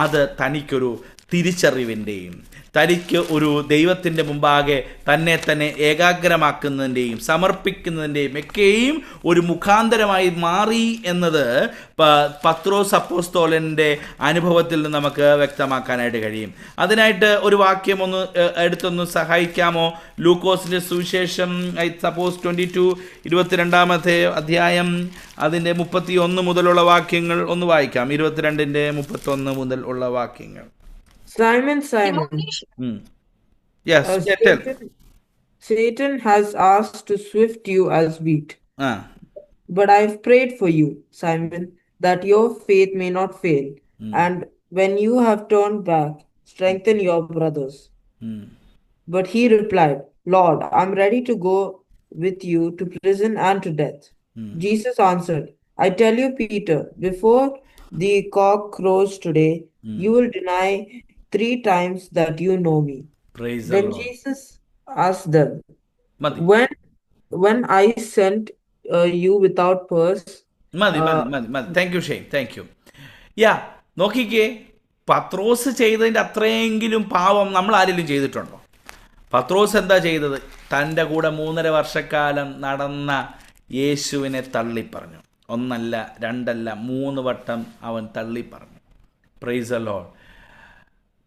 അത് തനിക്കൊരു തിരിച്ചറിവിൻ്റെയും തനിക്ക് ഒരു ദൈവത്തിൻ്റെ മുമ്പാകെ തന്നെ ഏകാഗ്രമാക്കുന്നതിൻ്റെയും സമർപ്പിക്കുന്നതിൻ്റെയും ഒക്കെയും ഒരു മുഖാന്തരമായി മാറി എന്നത് പത്രോസ് അപ്പോസ്തലൻ്റെ അനുഭവത്തിൽ നിന്ന് നമുക്ക് വ്യക്തമാക്കാനായിട്ട് കഴിയും. അതിനായിട്ട് ഒരു വാക്യം ഒന്ന് എടുത്തൊന്ന് സഹായിക്കാമോ? ലൂക്കോസിൻ്റെ സുവിശേഷം സപ്പോസ് 22 അധ്യായം അതിൻ്റെ 31 മുതലുള്ള വാക്യങ്ങൾ ഒന്ന് വായിക്കാം. 22-31 മുതൽ ഉള്ള വാക്യങ്ങൾ. Simon, Yes, tell. Satan has asked to swift you as wheat. But I've prayed for you, Simon, that your faith may not fail. And when you have turned back, strengthen your brothers. But he replied, Lord, I'm ready to go with you to prison and to death. Jesus answered, I tell you, Peter, before the cock crows today, you will deny 3 times that you know me. Praise Then the Lord. Jesus asked them, മതി when I sent you without purse, മതി thank you Shane, thank you. നോക്കിക്കേ, പത്രോസ് ചെയ്തതിൻ്റെ അത്രയെങ്കിലും പാവം നമ്മൾ ആരെങ്കിലും ചെയ്തിട്ടുണ്ടോ? പത്രോസ് എന്താ ചെയ്തത്? തൻ്റെ കൂടെ 3.5 വർഷക്കാലം നടന്ന യേശുവിനെ തള്ളിപ്പറഞ്ഞു. 1 അല്ല 2 അല്ല 3 വട്ടം അവൻ തള്ളിപ്പറഞ്ഞു. Price the Lord.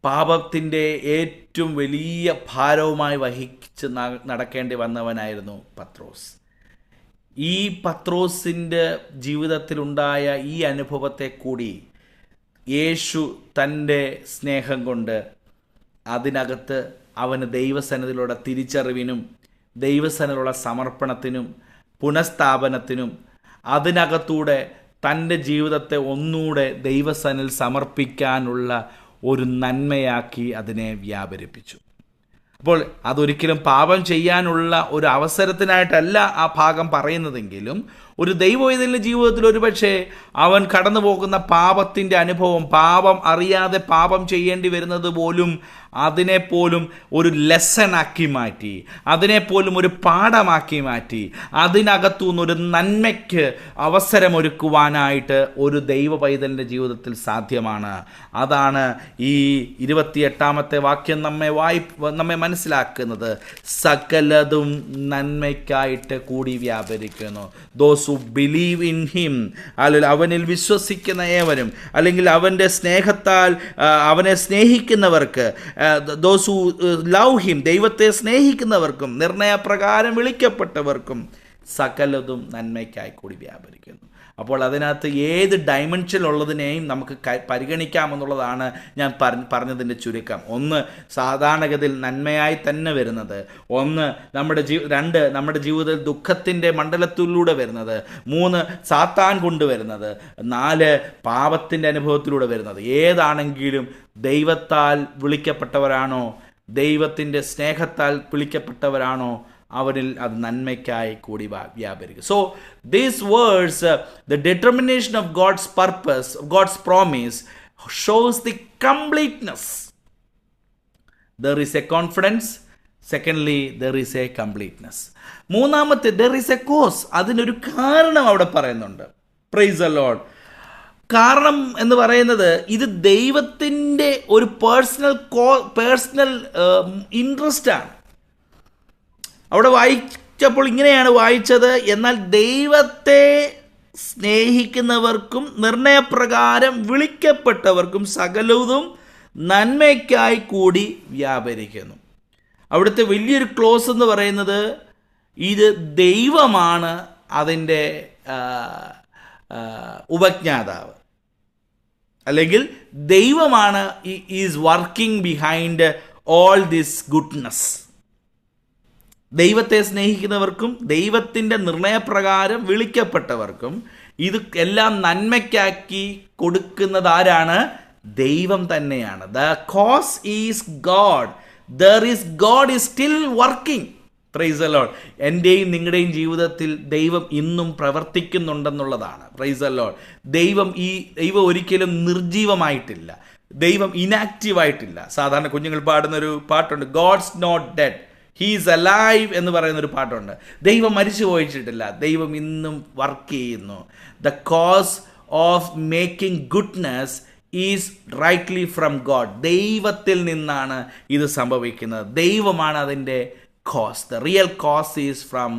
പാപത്തിൻ്റെ ഏറ്റവും വലിയ ഭാരവുമായി വഹിച്ച് നടക്കേണ്ടി വന്നവനായിരുന്നു പത്രോസ്. ഈ പത്രോസിൻ്റെ ജീവിതത്തിലുണ്ടായ ഈ അനുഭവത്തെ കൂടി യേശു തൻ്റെ സ്നേഹം കൊണ്ട് അതിനകത്ത് അവന് ദൈവസന്നിധിയിലുള്ള തിരിച്ചറിവിനും ദൈവസന്നിധിയിലുള്ള സമർപ്പണത്തിനും പുനഃസ്ഥാപനത്തിനും അതിനകത്തൂടെ തൻ്റെ ജീവിതത്തെ ഒന്നുകൂടെ ദൈവസന്നിധിയിൽ സമർപ്പിക്കാനുള്ള ഒരു നന്മയാക്കി അതിനെ വ്യാപരിപ്പിച്ചു. അപ്പോൾ അതൊരിക്കലും പാപം ചെയ്യാനുള്ള ഒരു അവസരത്തിനായിട്ടല്ല ആ ഭാഗം പറയുന്നതെങ്കിലും ഒരു ദൈവവൈതലിൻ്റെ ജീവിതത്തിൽ ഒരുപക്ഷെ അവൻ കടന്നു പോകുന്ന പാപത്തിൻ്റെ അനുഭവം, പാപം അറിയാതെ പാപം ചെയ്യേണ്ടി വരുന്നത് പോലും അതിനെപ്പോലും ഒരു ലെസണാക്കി മാറ്റി, അതിനെപ്പോലും ഒരു പാഠമാക്കി മാറ്റി, അതിനകത്തുനിന്നൊരു നന്മയ്ക്ക് അവസരമൊരുക്കുവാനായിട്ട് ഒരു ദൈവ പൈതലിൻ്റെ ജീവിതത്തിൽ സാധ്യമാണ്. അതാണ് ഈ 28-ാമത്തെ വാക്യം നമ്മെ മനസ്സിലാക്കുന്നത്. സകലതും നന്മയ്ക്കായിട്ട് കൂടി വ്യാപരിക്കുന്നു. Those who believe in him, അല്ലെങ്കിൽ അവനിൽ വിശ്വസിക്കുന്ന ഏവരും, അല്ലെങ്കിൽ അവൻ്റെ സ്നേഹത്താൽ അവനെ സ്നേഹിക്കുന്നവർക്ക്, ദോസ് ഹു ലവ് ഹിം, ദൈവത്തെ സ്നേഹിക്കുന്നവർക്കും നിർണയപ്രകാരം വിളിക്കപ്പെട്ടവർക്കും സകലതും നന്മയ്ക്കായി കൂടി വ്യാപരിക്കുന്നു. അപ്പോൾ അതിനകത്ത് ഏത് ഡയമെൻഷനിലുള്ളതിനെയും നമുക്ക് പരിഗണിക്കാമെന്നുള്ളതാണ് ഞാൻ പറഞ്ഞതിൻ്റെ ചുരുക്കം. ഒന്ന് സാധാരണഗതിയിൽ നന്മയായി തന്നെ വരുന്നത്, ഒന്ന് രണ്ട് നമ്മുടെ ജീവിതത്തിൽ ദുഃഖത്തിൻ്റെ മണ്ഡലത്തിലൂടെ വരുന്നത്, 3 സാത്താൻ കൊണ്ടുവരുന്നത്, 4 പാപത്തിൻ്റെ അനുഭവത്തിലൂടെ വരുന്നത്. ഏതാണെങ്കിലും ദൈവത്താൽ വിളിക്കപ്പെട്ടവരാണോ, ദൈവത്തിൻ്റെ സ്നേഹത്താൽ വിളിക്കപ്പെട്ടവരാണോ, അവരിൽ അത് നന്മയ്ക്കായി കൂടി വ്യാപരിക്കും. So these words, the determination of God's purpose, God's promise shows the completeness. There is a confidence. Secondly, there is a completeness. മൂന്നാമത്തെ, ദർ ഈസ് എ കോസ്. അതിനൊരു കാരണം അവിടെ പറയുന്നുണ്ട്. Praise the Lord. കാരണം എന്ന് പറയുന്നത് ഇത് ദൈവത്തിൻ്റെ ഒരു പേഴ്സണൽ ഇൻട്രസ്റ്റ് ആണ്. അവിടെ വായിച്ചപ്പോൾ ഇങ്ങനെയാണ് വായിച്ചത്: എന്നാൽ ദൈവത്തെ സ്നേഹിക്കുന്നവർക്കും നിർണയപ്രകാരം വിളിക്കപ്പെട്ടവർക്കും സകലതും നന്മയ്ക്കായി കൂടി വ്യാപരിക്കുന്നു. അവിടുത്തെ വലിയൊരു ക്ലോസ് എന്ന് പറയുന്നത് ഇത് ദൈവമാണ് അതിൻ്റെ ഉപജ്ഞാതാവ്, അല്ലെങ്കിൽ ദൈവമാണ് is working behind all this goodness. ദൈവത്തെ സ്നേഹിക്കുന്നവർക്കും ദൈവത്തിൻ്റെ നിർണയപ്രകാരം വിളിക്കപ്പെട്ടവർക്കും ഇത് എല്ലാം നന്മയ്ക്കാക്കി കൊടുക്കുന്നത് ആരാണ്? ദൈവം തന്നെയാണ്. The cause is God. God is still working. Price the Lord. എൻ്റെയും നിങ്ങളുടെയും ജീവിതത്തിൽ ദൈവം ഇന്നും പ്രവർത്തിക്കുന്നുണ്ടെന്നുള്ളതാണ്. Price the Lord. ദൈവം ഒരിക്കലും നിർജീവമായിട്ടില്ല, ദൈവം ഇനാക്റ്റീവായിട്ടില്ല. സാധാരണ കുഞ്ഞുങ്ങൾ പാടുന്നൊരു പാട്ടുണ്ട്, God's not dead, he's alive എന്ന് പറയുന്നൊരു പാട്ടുണ്ട്. ദൈവം മരിച്ചു പോയിട്ടില്ല, ദൈവം ഇന്നും വർക്ക് ചെയ്യുന്നു. The cause of making goodness is rightly from God. ദൈവത്തിൽ നിന്നാണ് ഇത് സംഭവിക്കുന്നത്. ദൈവമാണ് അതിൻ്റെ cause. The real cause is from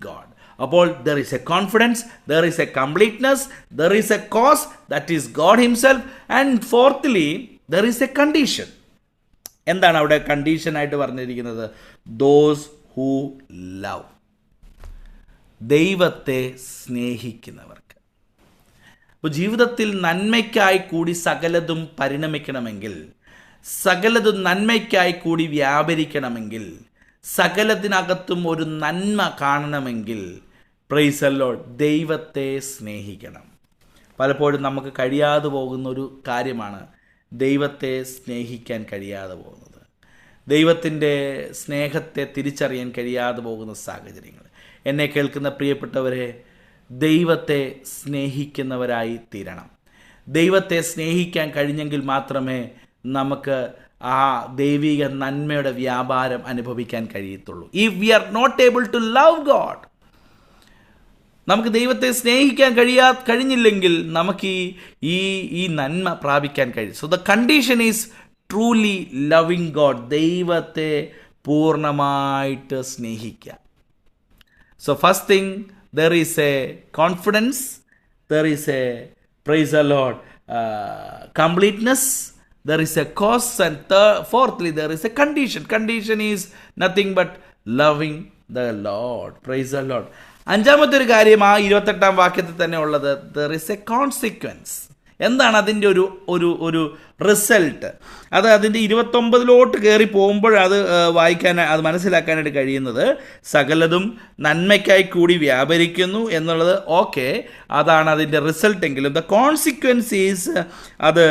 God. അപ്പോൾ there is a confidence, there is a completeness, there is a cause, that is God himself. And fourthly, there is a condition. എന്താണ് അവിടെ കണ്ടീഷനായിട്ട് പറഞ്ഞിരിക്കുന്നത്? ദോസ് ഹൂ ലവ്, ദൈവത്തെ സ്നേഹിക്കുന്നവർക്ക്. അപ്പോൾ ജീവിതത്തിൽ നന്മയ്ക്കായി കൂടി സകലതും പരിണമിക്കണമെങ്കിൽ, സകലതും നന്മയ്ക്കായി കൂടി വ്യാപരിക്കണമെങ്കിൽ, സകലത്തിനകത്തും ഒരു നന്മ കാണണമെങ്കിൽ, പ്രൈസ് ദി ലോർഡ്, ദൈവത്തെ സ്നേഹിക്കണം. പലപ്പോഴും നമുക്ക് കഴിയാതെ പോകുന്നൊരു കാര്യമാണ് ദൈവത്തെ സ്നേഹിക്കാൻ കഴിയാതെ പോകുന്നത്, ദൈവത്തിൻ്റെ സ്നേഹത്തെ തിരിച്ചറിയാൻ കഴിയാതെ പോകുന്ന സാഹചര്യങ്ങൾ. എന്നെ കേൾക്കുന്ന പ്രിയപ്പെട്ടവരെ, ദൈവത്തെ സ്നേഹിക്കുന്നവരായി തീരണം. ദൈവത്തെ സ്നേഹിക്കാൻ കഴിഞ്ഞെങ്കിൽ മാത്രമേ നമുക്ക് ആ ദൈവിക നന്മയുടെ വ്യാപാരം അനുഭവിക്കാൻ കഴിയത്തുള്ളൂ. If we are not able to love God, നമുക്ക് ദൈവത്തെ സ്നേഹിക്കാൻ കഴിഞ്ഞില്ലെങ്കിൽ നമുക്ക് ഈ നന്മ പ്രാപിക്കാൻ കഴിയും. So the condition is truly loving God, ദൈവത്തെ പൂർണ്ണമായിട്ട് സ്നേഹിക്കുക. So first thing, there is a confidence, there is a, praise the Lord, completeness, there is a cause, and fourthly, there is a condition. Condition is nothing but loving the Lord. Praise the Lord. അഞ്ചാമത്തെ ഒരു കാര്യം ആ 28-ാം വാക്യത്തിൽ തന്നെ ഉള്ളത്, there is a consequence. എന്താണ് അതിൻ്റെ ഒരു റിസൾട്ട്? അത് അതിൻ്റെ 29 കയറി പോകുമ്പോൾ അത് അത് മനസ്സിലാക്കാനായിട്ട് കഴിയുന്നത്, സകലതും നന്മയ്ക്കായി കൂടി വ്യാപരിക്കുന്നു എന്നുള്ളത് ഓക്കെ, അതാണ് അതിൻ്റെ റിസൾട്ടെങ്കിലും ദ കോൺസിക്വൻസ് ഈസ്, അത്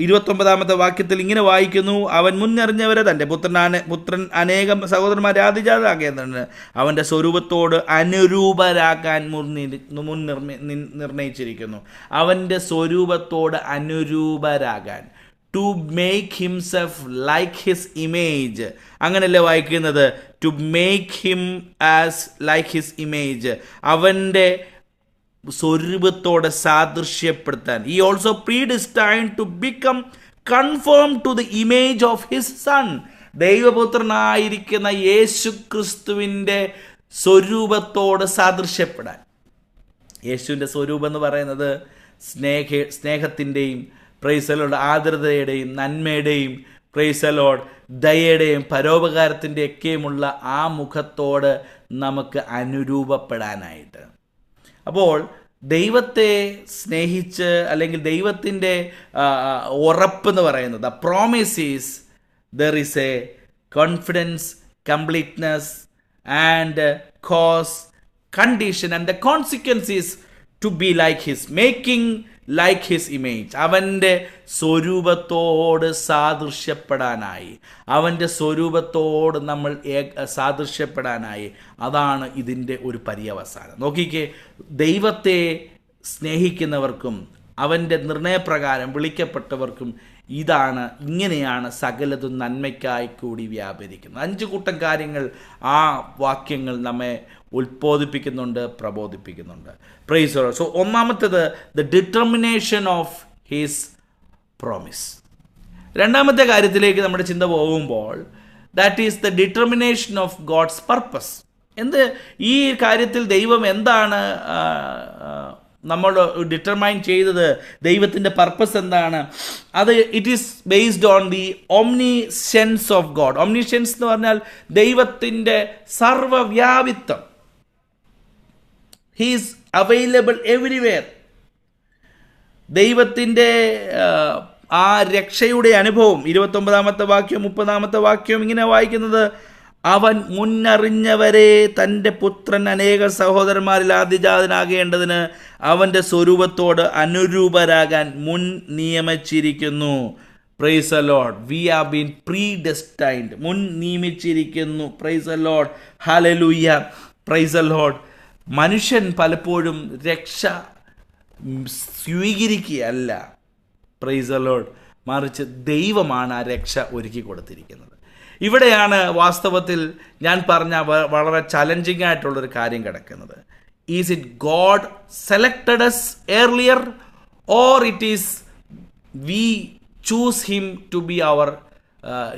29-ാമത്തെ വാക്യത്തിൽ ഇങ്ങനെ വായിക്കുന്നു, അവൻ മുന്നറിഞ്ഞവരെ തൻ്റെ പുത്രൻ അനേകം സഹോദരന്മാരെ ആദിജാതനാക്കിയതാണ്, അവൻ്റെ സ്വരൂപത്തോട് അനുരൂപരാകാൻ നിർണയിച്ചിരിക്കുന്നു. അവൻ്റെ സ്വരൂപത്തോട് അനുരൂപരാകാൻ, to make himself like his image. അങ്ങനെയല്ലേ വായിക്കുന്നത്? To make him as like his image, അവൻ്റെ സ്വരൂപത്തോടെ സാദൃശ്യപ്പെടുത്താൻ. He also predestined to become conformed to the image of his son. ദൈവപുത്രനായിരിക്കുന്ന യേശു ക്രിസ്തുവിൻ്റെ സ്വരൂപത്തോട് സാദൃശ്യപ്പെടാൻ. യേശുവിൻ്റെ സ്വരൂപം എന്ന് പറയുന്നത് സ്നേഹത്തിൻ്റെയും, പ്രൈസ് ദി ലോർഡ്, ആർദ്രതയുടെയും നന്മയുടെയും, പ്രൈസ് ദി ലോർഡ്, ദയയുടെയും പരോപകാരത്തിൻ്റെ ഒക്കെയുമുള്ള ആ മുഖത്തോട് നമുക്ക് അനുരൂപപ്പെടാനായിട്ട്. അപ്പോൾ ദൈവത്തെ സ്നേഹിച്ച്, അല്ലെങ്കിൽ ദൈവത്തിൻ്റെ ഉറപ്പെന്ന് പറയുന്നത്, the promise is there is a confidence, completeness and cause, condition, and the consequence is to be like his, making like his image. അവൻ്റെ സ്വരൂപത്തോട് സാദൃശ്യപ്പെടാനായി, അവൻ്റെ സ്വരൂപത്തോട് നമ്മൾ സാദൃശ്യപ്പെടാനായി. അതാണ് ഇതിൻ്റെ ഒരു പര്യവസാനം. നോക്കിക്കേ, ദൈവത്തെ സ്നേഹിക്കുന്നവർക്കും അവൻ്റെ നിർണയപ്രകാരം വിളിക്കപ്പെട്ടവർക്കും ഇങ്ങനെയാണ് സകലതും നന്മയ്ക്കായി കൂടി വ്യാപരിക്കുന്നത്. 5 കൂട്ടം കാര്യങ്ങൾ ആ വാക്യങ്ങൾ നമ്മെ ഉത്ബോധിപ്പിക്കുന്നുണ്ട്, പ്രബോധിപ്പിക്കുന്നുണ്ട്. Praise the Lord. സോ ഒന്നാമത്തേത്, the determination of his promise. രണ്ടാമത്തെ കാര്യത്തിലേക്ക് നമ്മുടെ ചിന്ത പോകുമ്പോൾ, that is the determination of God's purpose. ഈ കാര്യത്തിൽ ദൈവം എന്താണ് നമ്മൾ ഡിറ്റർമൈൻ ചെയ്തത്, ദൈവത്തിൻ്റെ പർപ്പസ് എന്താണ്? അത് it is based on the omniscience of God. Omniscience എന്ന് പറഞ്ഞാൽ ദൈവത്തിൻ്റെ സർവ്വവ്യാപിത്വം. He is available everywhere. ദൈവത്തിൻ്റെ ആ രക്ഷയുടെ അനുഭവം 29-ാമത്തെ വാക്യം 30-ാമത്തെ വാക്യം ഇങ്ങനെ വായിക്കുന്നത്, അവൻ മുന്നറിഞ്ഞവരെ തൻ്റെ പുത്രൻ അനേക സഹോദരന്മാരിൽ ആദിജാതനാകേണ്ടതിന് അവൻ്റെ സ്വരൂപത്തോട് അനുരൂപരാകാൻ മുൻ നിയമിച്ചിരിക്കുന്നു. Praise the Lord. We have been predestined, മുൻ നിയമിച്ചിരിക്കുന്നു. Praise the Lord. Hallelujah. Praise the Lord. മനുഷ്യൻ പലപ്പോഴും രക്ഷ സ്വീകരിക്കുകയല്ല, പ്രൈസ് ദി ലോർഡ്, മറിച്ച് ദൈവമാണ് ആ രക്ഷ ഒരുക്കി കൊടുത്തിരിക്കുന്നത്. ഇവിടെയാണ് വാസ്തവത്തിൽ ഞാൻ പറഞ്ഞ വളരെ ചലഞ്ചിങ് ആയിട്ടുള്ളൊരു കാര്യം കിടക്കുന്നത്. Is it God selected us earlier, or it is we choose him to be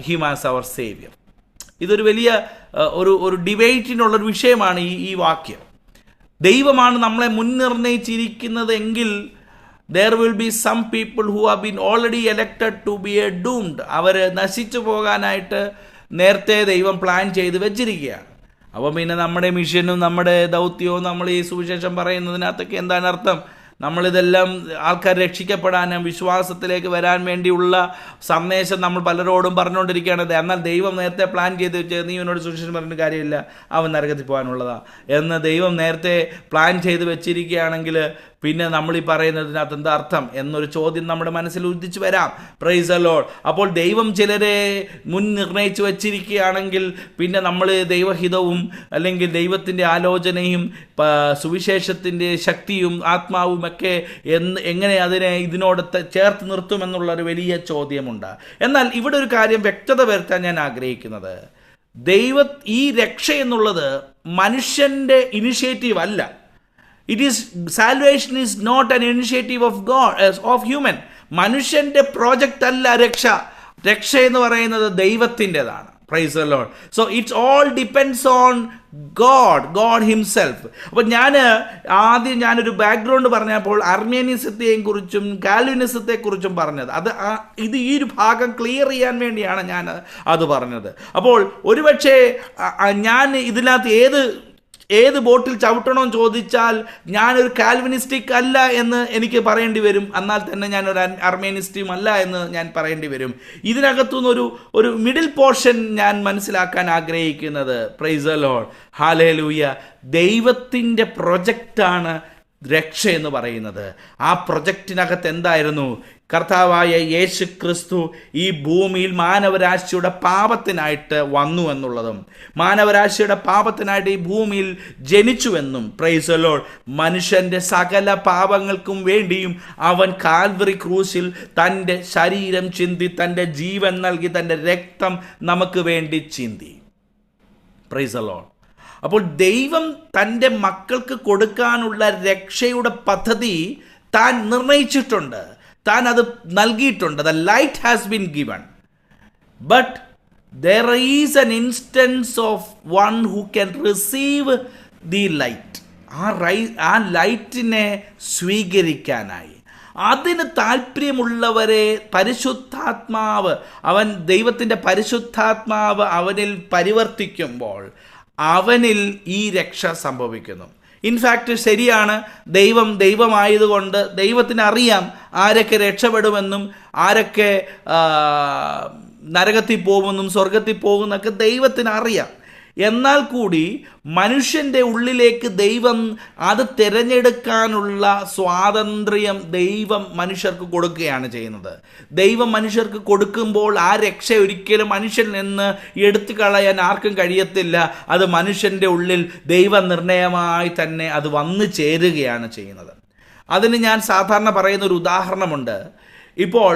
him as our savior? ഇതൊരു വലിയ ഒരു ഡിബേറ്റിനുള്ളൊരു വിഷയമാണ് ഈ വാക്യം. ദൈവമാണ് നമ്മളെ മുൻനിർണയിച്ചിരിക്കുന്നത് എങ്കിൽ there will be some people who have been already elected to be doomed. അവർ നശിച്ചു പോകാനായിട്ട് നേരത്തെ ദൈവം പ്ലാൻ ചെയ്ത് വെച്ചിരിക്കുകയാണ്. അപ്പോൾ പിന്നെ നമ്മുടെ മിഷനും നമ്മുടെ ദൗത്യവും നമ്മൾ ഈ സുവിശേഷം പറയുന്നതിനകത്തൊക്കെ എന്താണ് അർത്ഥം? നമ്മളിതെല്ലാം ആൾക്കാർ രക്ഷിക്കപ്പെടാനും വിശ്വാസത്തിലേക്ക് വരാൻ വേണ്ടിയുള്ള സന്ദേശം നമ്മൾ പലരോടും പറഞ്ഞുകൊണ്ടിരിക്കുകയാണ്. എന്നാൽ ദൈവം നേരത്തെ പ്ലാൻ ചെയ്ത് വെച്ച്, നീ ഇവനോട് സുവിശേഷം പറഞ്ഞ കാര്യമില്ല, അവൻ നരകത്തിൽ പോകാനുള്ളതാണ് എന്ന് ദൈവം നേരത്തെ പ്ലാൻ ചെയ്ത് വെച്ചിരിക്കുകയാണെങ്കിൽ പിന്നെ നമ്മൾ ഈ പറയുന്നതിനകത്ത് എന്താ അർത്ഥം എന്നൊരു ചോദ്യം നമ്മുടെ മനസ്സിൽ ഉദിച്ചു വരാം. Price the Lord. അപ്പോൾ ദൈവം ചിലരെ മുൻ നിർണയിച്ചു വച്ചിരിക്കുകയാണെങ്കിൽ പിന്നെ നമ്മൾ ദൈവഹിതവും അല്ലെങ്കിൽ ദൈവത്തിൻ്റെ ആലോചനയും സുവിശേഷത്തിൻ്റെ ശക്തിയും ആത്മാവും ഒക്കെ എങ്ങനെ അതിനെ ഇതിനോട് ചേർത്ത് നിർത്തുമെന്നുള്ളൊരു വലിയ ചോദ്യമുണ്ട്. എന്നാൽ ഇവിടെ ഒരു കാര്യം വ്യക്തത വരുത്താൻ ഞാൻ ആഗ്രഹിക്കുന്നത്, ഈ രക്ഷ എന്നുള്ളത് മനുഷ്യൻ്റെ ഇനിഷ്യേറ്റീവ് അല്ല. Salvation is not an initiative of God, of human. മനുഷ്യൻ്റെ പ്രോജക്റ്റ് അല്ല രക്ഷ. രക്ഷ എന്ന് പറയുന്നത് ദൈവത്തിൻ്റെതാണ്. Praise the Lord. So it's all depends on God himself. അപ്പോൾ ആദ്യം ഞാനൊരു ബാക്ക്ഗ്രൗണ്ട് പറഞ്ഞപ്പോൾ അർമേനിസത്തെയും കുറിച്ചും കാൽവിനിസത്തെ കുറിച്ചും പറഞ്ഞത് ഇത് ഈ ഒരു ഭാഗം ക്ലിയർ ചെയ്യാൻ വേണ്ടിയാണ് ഞാൻ അത് പറഞ്ഞത്. അപ്പോൾ ഒരുപക്ഷെ ഞാൻ ഇതിനകത്ത് ഏത് ബോട്ടിൽ ചവിട്ടണമെന്ന് ചോദിച്ചാൽ ഞാനൊരു കാൽവിനിസ്റ്റിക് അല്ല എന്ന് എനിക്ക് പറയേണ്ടി വരും. എന്നാൽ തന്നെ ഞാനൊരു അർമേനിസ്റ്റും അല്ല എന്ന് ഞാൻ പറയേണ്ടി വരും. ഇതിനകത്തുനിന്ന് ഒരു മിഡിൽ പോർഷൻ ഞാൻ മനസ്സിലാക്കാൻ ആഗ്രഹിക്കുന്നത്, പ്രൈസ് ദി ലോർഡ്, ഹല്ലേലൂയ, ദൈവത്തിൻ്റെ പ്രൊജക്റ്റാണ് രക്ഷ എന്ന് പറയുന്നത്. ആ പ്രൊജക്റ്റിനകത്ത് എന്തായിരുന്നു? കർത്താവായ യേശു ക്രിസ്തു ഈ ഭൂമിയിൽ മാനവരാശിയുടെ പാപത്തിനായിട്ട് വന്നു എന്നുള്ളതും മാനവരാശിയുടെ പാപത്തിനായിട്ട് ഈ ഭൂമിയിൽ ജനിച്ചുവെന്നും, പ്രൈസ് ദി ലോർഡ്, മനുഷ്യൻ്റെ സകല പാപങ്ങൾക്കും വേണ്ടിയും അവൻ കാൽവറി ക്രൂശിൽ തൻ്റെ ശരീരം ചിന്തി, തൻ്റെ ജീവൻ നൽകി, തൻ്റെ രക്തം നമുക്ക് വേണ്ടി ചിന്തി. Price the Lord. അപ്പോൾ ദൈവം തൻ്റെ മക്കൾക്ക് കൊടുക്കാനുള്ള രക്ഷയുടെ പദ്ധതി താൻ നിർണയിച്ചിട്ടുണ്ട്, താൻ അത് നൽകിയിട്ടുണ്ട്. The light has been given, but there is N instance of one who can receive the light. ആ ലൈറ്റിനെ സ്വീകരിക്കാനായി അതിന് താല്പര്യമുള്ളവരെ പരിശുദ്ധാത്മാവ്, ദൈവത്തിൻ്റെ പരിശുദ്ധാത്മാവ് അവനിൽ പരിവർത്തിക്കുമ്പോൾ അവനിൽ ഈ രക്ഷ സംഭവിക്കുന്നു. ഇൻഫാക്റ്റ് ശരിയാണ്, ദൈവമായതുകൊണ്ട് ദൈവത്തിന് അറിയാം ആരൊക്കെ രക്ഷപ്പെടുമെന്നും ആരൊക്കെ നരകത്തിൽ പോകുമെന്നും സ്വർഗത്തിൽ പോകുമെന്നൊക്കെ ദൈവത്തിന് അറിയാം. എന്നാൽ കൂടി മനുഷ്യൻ്റെ ഉള്ളിലേക്ക് ദൈവം അത് തിരഞ്ഞെടുക്കാനുള്ള സ്വാതന്ത്ര്യം ദൈവം മനുഷ്യർക്ക് കൊടുക്കുകയാണ് ചെയ്യുന്നത്. ദൈവം മനുഷ്യർക്ക് കൊടുക്കുമ്പോൾ ആ രക്ഷ ഒരിക്കലും മനുഷ്യനിൽ നിന്ന് എടുത്തു കളയാൻ ആർക്കും കഴിയത്തില്ല. അത് മനുഷ്യൻ്റെ ഉള്ളിൽ ദൈവനിർണയമായി തന്നെ അത് വന്നു ചേരുകയാണ് ചെയ്യുന്നത്. അതിന് ഞാൻ സാധാരണ പറയുന്നൊരു ഉദാഹരണമുണ്ട്. ഇപ്പോൾ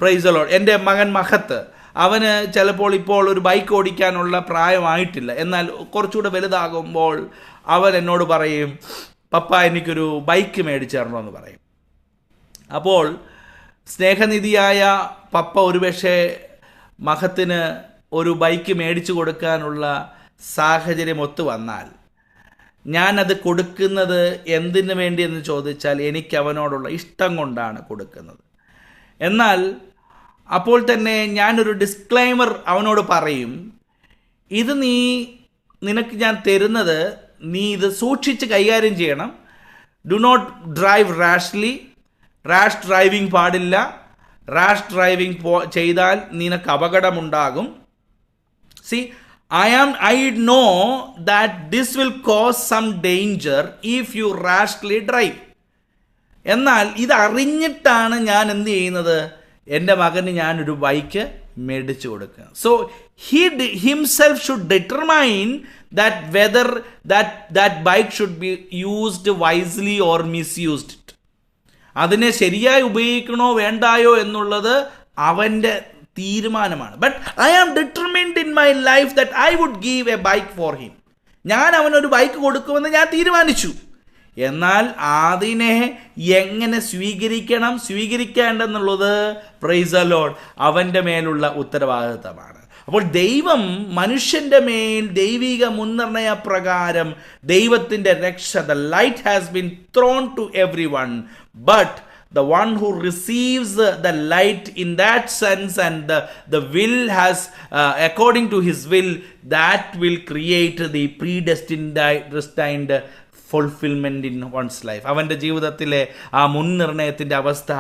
പ്രൈസ് ദി ലോർഡ്, എൻ്റെ മകൻ മഹത്ത്, അവന് ചിലപ്പോൾ ഇപ്പോൾ ഒരു ബൈക്ക് ഓടിക്കാനുള്ള പ്രായമായിട്ടില്ല. എന്നാൽ കുറച്ചുകൂടെ വലുതാകുമ്പോൾ അവൻ എന്നോട് പറയും, പപ്പ എനിക്കൊരു ബൈക്ക് മേടിച്ചു തരണമെന്ന് പറയും. അപ്പോൾ സ്നേഹനിധിയായ പപ്പ ഒരുപക്ഷെ മഹത്തിന് ഒരു ബൈക്ക് മേടിച്ചു കൊടുക്കാനുള്ള സാഹചര്യം ഒത്തു വന്നാൽ ഞാനത് കൊടുക്കുന്നത് എന്തിനു വേണ്ടി എന്ന് ചോദിച്ചാൽ എനിക്ക് അവനോടുള്ള ഇഷ്ടം കൊണ്ടാണ് കൊടുക്കുന്നത്. എന്നാൽ അപ്പോൾ തന്നെ ഞാനൊരു ഡിസ്ക്ലൈമർ അവനോട് പറയും, ഇത് നിനക്ക് ഞാൻ തരുന്നത്, നീ ഇത് സൂക്ഷിച്ച് കൈകാര്യം ചെയ്യണം. Do not drive rash driving പാടില്ല. റാഷ് ഡ്രൈവിംഗ് ചെയ്താൽ നിനക്ക് അപകടമുണ്ടാകും. I know that this will cause some danger if you rashly drive. എന്നാൽ ഇത് അറിഞ്ഞിട്ടാണ് ഞാൻ എന്ത് ചെയ്യുന്നത്, എൻ്റെ മകന് ഞാനൊരു ബൈക്ക് മേടിച്ചു കൊടുക്കുക. So he himself should determine that whether that bike should be used wisely or misused. അതിനെ ശരിയായി ഉപയോഗിക്കണോ വേണ്ടായോ എന്നുള്ളത് അവൻ്റെ തീരുമാനമാണ്. But I am determined in my life that I would give a bike for him. ഞാൻ അവനൊരു ബൈക്ക് കൊടുക്കുമെന്ന് ഞാൻ തീരുമാനിച്ചു. എന്നാൽ അതിനെ എങ്ങനെ സ്വീകരിക്കേണ്ടെന്നുള്ളത്, പ്രൈസ് ദി ലോർഡ്, അവൻ്റെ മേലുള്ള ഉത്തരവാദിത്തമാണ്. അപ്പോൾ ദൈവം മനുഷ്യൻ്റെ മേൽ ദൈവിക മുൻനിർണയ പ്രകാരം ദൈവത്തിൻ്റെ രക്ഷ, the light has been thrown to everyone, but the one who receives the light in that sense and the will has according to his will, that will create the predestined fulfillment in one's life. അവൻ്റെ ജീവിതത്തിലെ ആ മുൻനിർണയത്തിൻ്റെ അവസ്ഥ